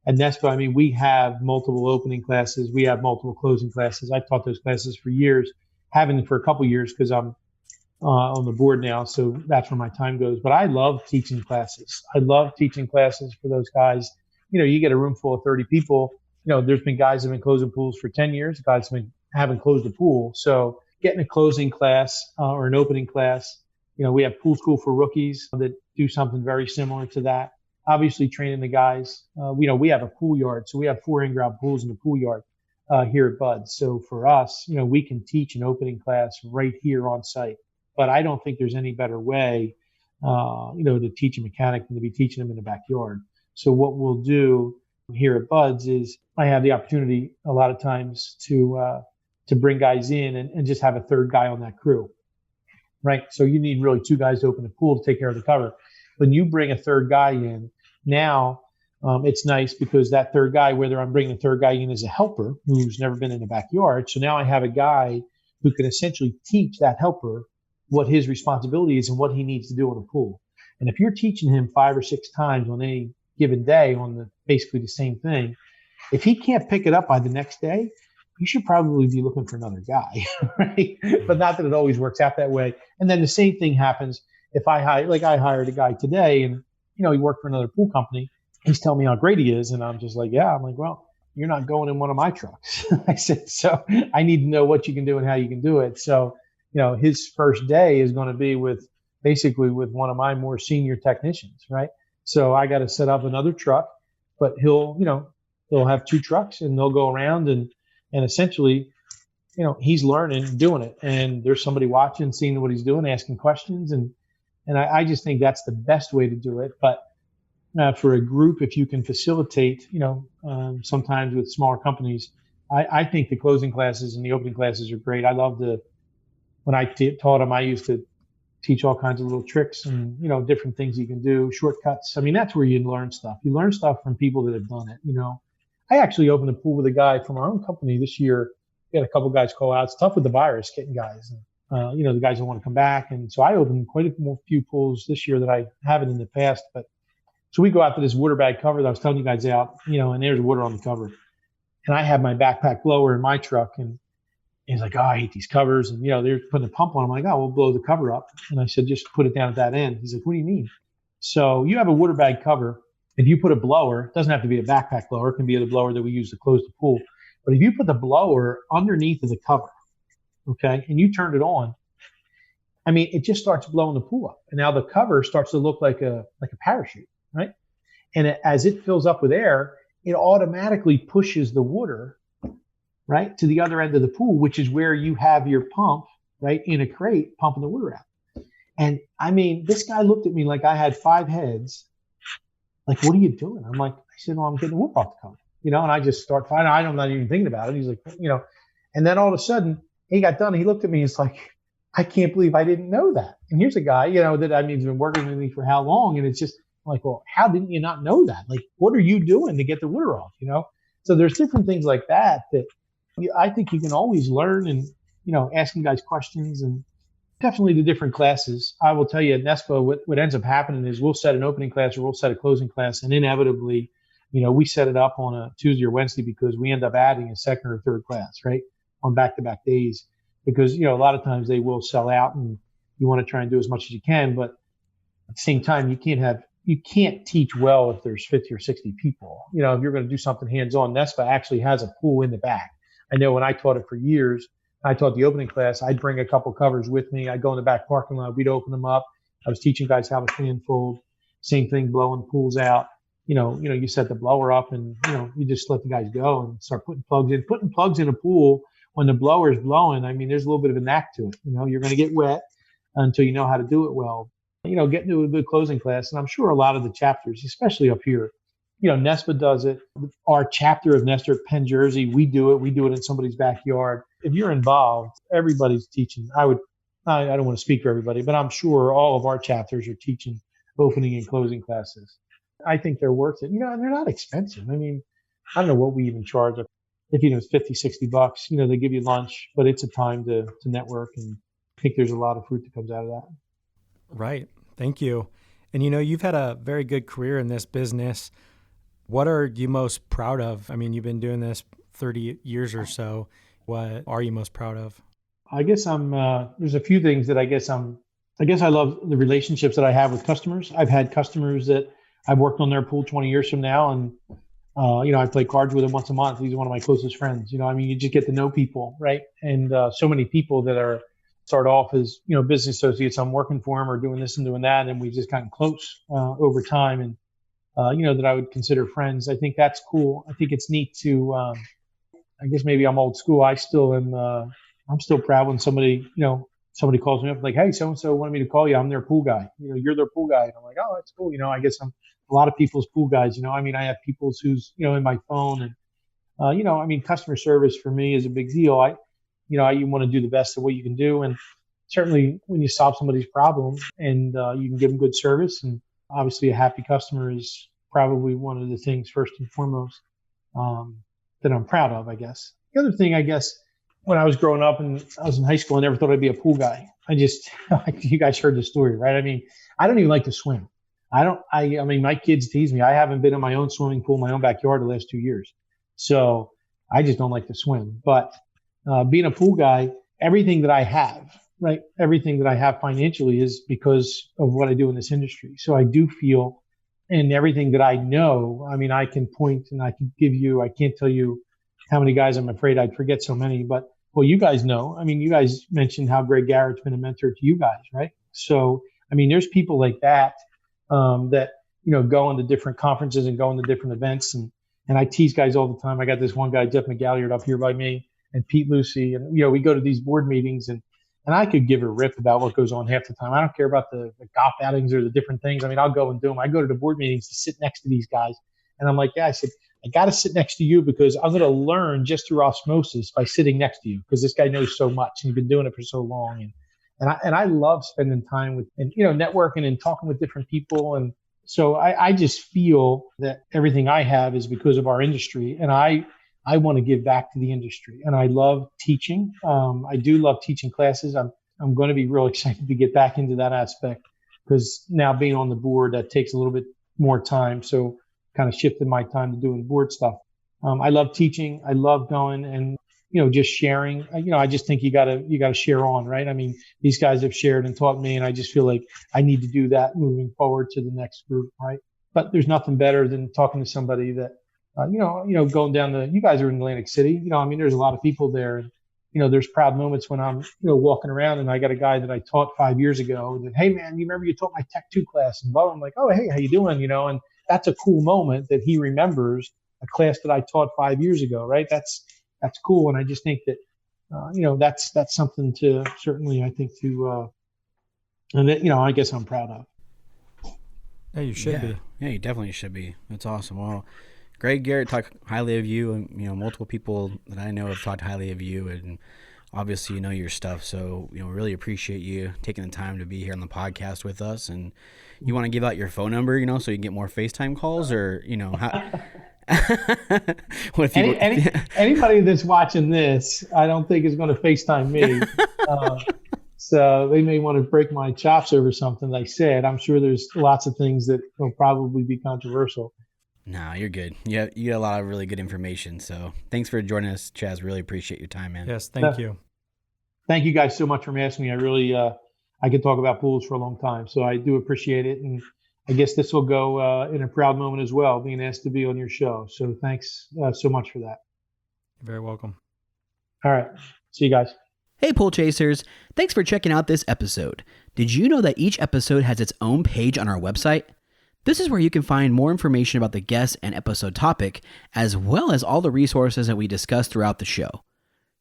Speaker 5: at NESPA. I mean, we have multiple opening classes. We have multiple closing classes. I've taught those classes for years, haven't for a couple of years because I'm on the board now. So that's where my time goes. But I love teaching classes. I love teaching classes for those guys. You get a room full of 30 people. There's been guys that have been closing pools for 10 years. Guys haven't closed a pool. So getting a closing class or an opening class, we have pool school for rookies that do something very similar to that. Obviously training the guys. We have a pool yard. So we have 4 in-ground pools in the pool yard here at Bud. So for us, we can teach an opening class right here on site. But I don't think there's any better way, to teach a mechanic than to be teaching them in the backyard. So what we'll do here at Bud's is I have the opportunity a lot of times to bring guys in and just have a third guy on that crew, right? So you need really 2 guys to open the pool to take care of the cover. When you bring a third guy in, now it's nice because that third guy, whether I'm bringing the third guy in as a helper who's never been in the backyard, so now I have a guy who can essentially teach that helper what his responsibility is and what he needs to do in a pool. And if you're teaching him 5 or 6 times on any given day on basically the same thing, if he can't pick it up by the next day, you should probably be looking for another guy, right? But not that it always works out that way. And then the same thing happens if I hired a guy today and, he worked for another pool company. He's telling me how great he is. And I'm just like, yeah. I'm like, well, you're not going in one of my trucks. I said, so I need to know what you can do and how you can do it. So, his first day is going to be with one of my more senior technicians, right? So I got to set up another truck, but he'll have 2 trucks and they'll go around and essentially, he's learning, doing it. And there's somebody watching, seeing what he's doing, asking questions. And I just think that's the best way to do it. But for a group, if you can facilitate, sometimes with smaller companies, I think the closing classes and the opening classes are great. I love when I taught them, I used to teach all kinds of little tricks and, different things you can do, shortcuts. I mean, that's where you learn stuff. You learn stuff from people that have done it, I actually opened a pool with a guy from our own company this year. We had a couple guys call out. It's tough with the virus getting guys. And, the guys don't want to come back. And so I opened quite a few pools this year that I haven't in the past. But so we go out to this water bag cover that I was telling you guys out, and there's water on the cover. And I have my backpack blower in my truck. And he's like, oh, I hate these covers. And, they're putting a pump on. I'm like, oh, we'll blow the cover up. And I said, just put it down at that end. He's like, what do you mean? So you have a water bag cover. If you put a blower, it doesn't have to be a backpack blower. It can be the blower that we use to close the pool. But if you put the blower underneath of the cover, okay, and you turn it on, I mean, it just starts blowing the pool up. And now the cover starts to look like a parachute, right? And as it fills up with air, it automatically pushes the water, right, to the other end of the pool, which is where you have your pump, right, in a crate pumping the water out. And I mean, this guy looked at me like I had 5 heads. Like, what are you doing? I'm like, I said, well, I'm getting the whoop off the cover, and I just start fighting. I'm not even thinking about it. He's like, and then all of a sudden he got done. He looked at me. It's like, I can't believe I didn't know that. And here's a guy, that he's been working with me for how long? And it's just like, well, how didn't you not know that? Like, what are you doing to get the water off? So there's different things like that I think you can always learn and, asking guys questions and definitely the different classes. I will tell you at NESPA, what ends up happening is we'll set an opening class or we'll set a closing class. And inevitably, we set it up on a Tuesday or Wednesday because we end up adding a second or third class, right, on back-to-back days. Because, a lot of times they will sell out and you want to try and do as much as you can. But at the same time, you can't teach well if there's 50 or 60 people. If you're going to do something hands-on, NESPA actually has a pool in the back. I know when I taught it for years, I taught the opening class, I'd bring a couple covers with me. I'd go in the back parking lot. We'd open them up. I was teaching guys how to fan fold. Same thing, blowing pools out. You set the blower up and, you just let the guys go and start putting plugs in. Putting plugs in a pool when the blower's blowing, I mean, there's a little bit of a knack to it. You're going to get wet until you know how to do it well. Get into a good closing class. And I'm sure a lot of the chapters, especially up here, NESPA does it. Our chapter of Nestor at Penn Jersey, we do it. We do it in somebody's backyard. If you're involved, everybody's teaching. I don't want to speak for everybody, but I'm sure all of our chapters are teaching opening and closing classes. I think they're worth it. And they're not expensive. I mean, I don't know what we even charge. If it's $50, $60, they give you lunch, but it's a time to network. And I think there's a lot of fruit that comes out of that.
Speaker 4: Right. Thank you. And you've had a very good career in this business. What are you most proud of? I mean, you've been doing this 30 years or so. What are you most proud of?
Speaker 5: I guess there's a few things that I guess I love the relationships that I have with customers. I've had customers that I've worked on their pool 20 years from now. And, I play cards with them once a month. He's one of my closest friends. You just get to know people, right? And so many people that start off as, business associates. I'm working for them or doing this and doing that. And we've just gotten close over time. And, that I would consider friends. I think that's cool. I think it's neat to, I guess maybe I'm old school. I'm still proud when somebody calls me up like, hey, so-and-so wanted me to call you. I'm their pool guy. You're their pool guy. And I'm like, oh, that's cool. I guess I'm a lot of people's pool guys. I have people's who's, in my phone. And, customer service for me is a big deal. You want to do the best of what you can do. And certainly when you solve somebody's problem and you can give them good service, and obviously a happy customer is probably one of the things first and foremost that I'm proud of, I guess. The other thing, I guess, when I was growing up and I was in high school, I never thought I'd be a pool guy. You guys heard the story, right? I mean, I don't even like to swim. My kids tease me. I haven't been in my own swimming pool, my own backyard the last 2 years. So I just don't like to swim. But being a pool guy, everything that I have, right? Everything that I have financially is because of what I do in this industry. So I do feel, and everything that I know, I can point and I can give you, I can't tell you how many guys, I'm afraid I'd forget so many, but you guys know, you guys mentioned how Greg Garrett's been a mentor to you guys, right? So, there's people like that, that, go into different conferences and go into different events. And I tease guys all the time. I got this one guy, Jeff McGalliard, up here by me, and Pete Lucy. And, we go to these board meetings and I could give a rip about what goes on half the time. I don't care about the golf outings or the different things. I'll go and do them. I go to the board meetings to sit next to these guys. And I'm like, yeah, I said, I got to sit next to you because I'm going to learn just through osmosis by sitting next to you because this guy knows so much and you've been doing it for so long. And I love spending time with, and, networking and talking with different people. And so I just feel that everything I have is because of our industry. And I want to give back to the industry. And I love teaching. I do love teaching classes. I'm going to be real excited to get back into that aspect because now being on the board, that takes a little bit more time. So kind of shifted my time to doing board stuff. I love teaching. I love going and, just sharing. I just think you gotta share on, right? These guys have shared and taught me, and I just feel like I need to do that moving forward to the next group, right? But there's nothing better than talking to somebody that, going down you guys are in Atlantic City, there's a lot of people there. And, there's proud moments when I'm, walking around and I got a guy that I taught 5 years ago that, hey man, you remember you taught my Tech 2 class? And I'm like, oh, hey, how you doing? And that's a cool moment that he remembers a class that I taught 5 years ago, right? That's cool. And I just think that, that's something to certainly, I think and that, I guess I'm proud of.
Speaker 4: Yeah, you should be.
Speaker 1: Yeah, you definitely should be. That's awesome. Well, Greg Garrett talked highly of you, and multiple people that I know have talked highly of you, and obviously you know your stuff. So really appreciate you taking the time to be here on the podcast with us. And you want to give out your phone number, so you can get more FaceTime calls, or how? What if
Speaker 5: anybody that's watching this, I don't think is going to FaceTime me. So they may want to break my chops over something I said. I'm sure there's lots of things that will probably be controversial.
Speaker 1: No, you're good. You got a lot of really good information. So thanks for joining us, Chaz. Really appreciate your time, man.
Speaker 4: Yes, thank you.
Speaker 5: Thank you guys so much for asking me. I really, I could talk about pools for a long time. So I do appreciate it. And I guess this will go in a proud moment as well, being asked to be on your show. So thanks so much for that.
Speaker 4: You're very welcome.
Speaker 5: All right. See you guys.
Speaker 1: Hey, Pool Chasers. Thanks for checking out this episode. Did you know that each episode has its own page on our website? This is where you can find more information about the guest and episode topic, as well as all the resources that we discuss throughout the show.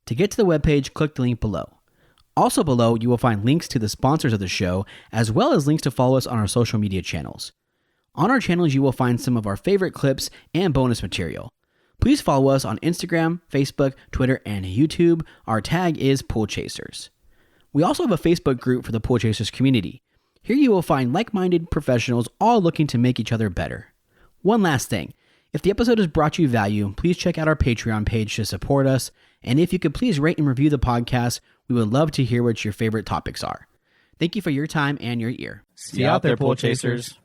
Speaker 1: To get to the webpage, click the link below. Also below, you will find links to the sponsors of the show, as well as links to follow us on our social media channels. On our channels, you will find some of our favorite clips and bonus material. Please follow us on Instagram, Facebook, Twitter, and YouTube. Our tag is Pool Chasers. We also have a Facebook group for the Pool Chasers community. Here you will find like-minded professionals all looking to make each other better. One last thing. If the episode has brought you value, please check out our Patreon page to support us. And if you could please rate and review the podcast, we would love to hear what your favorite topics are. Thank you for your time and your ear.
Speaker 3: See you out there, Pool Chasers.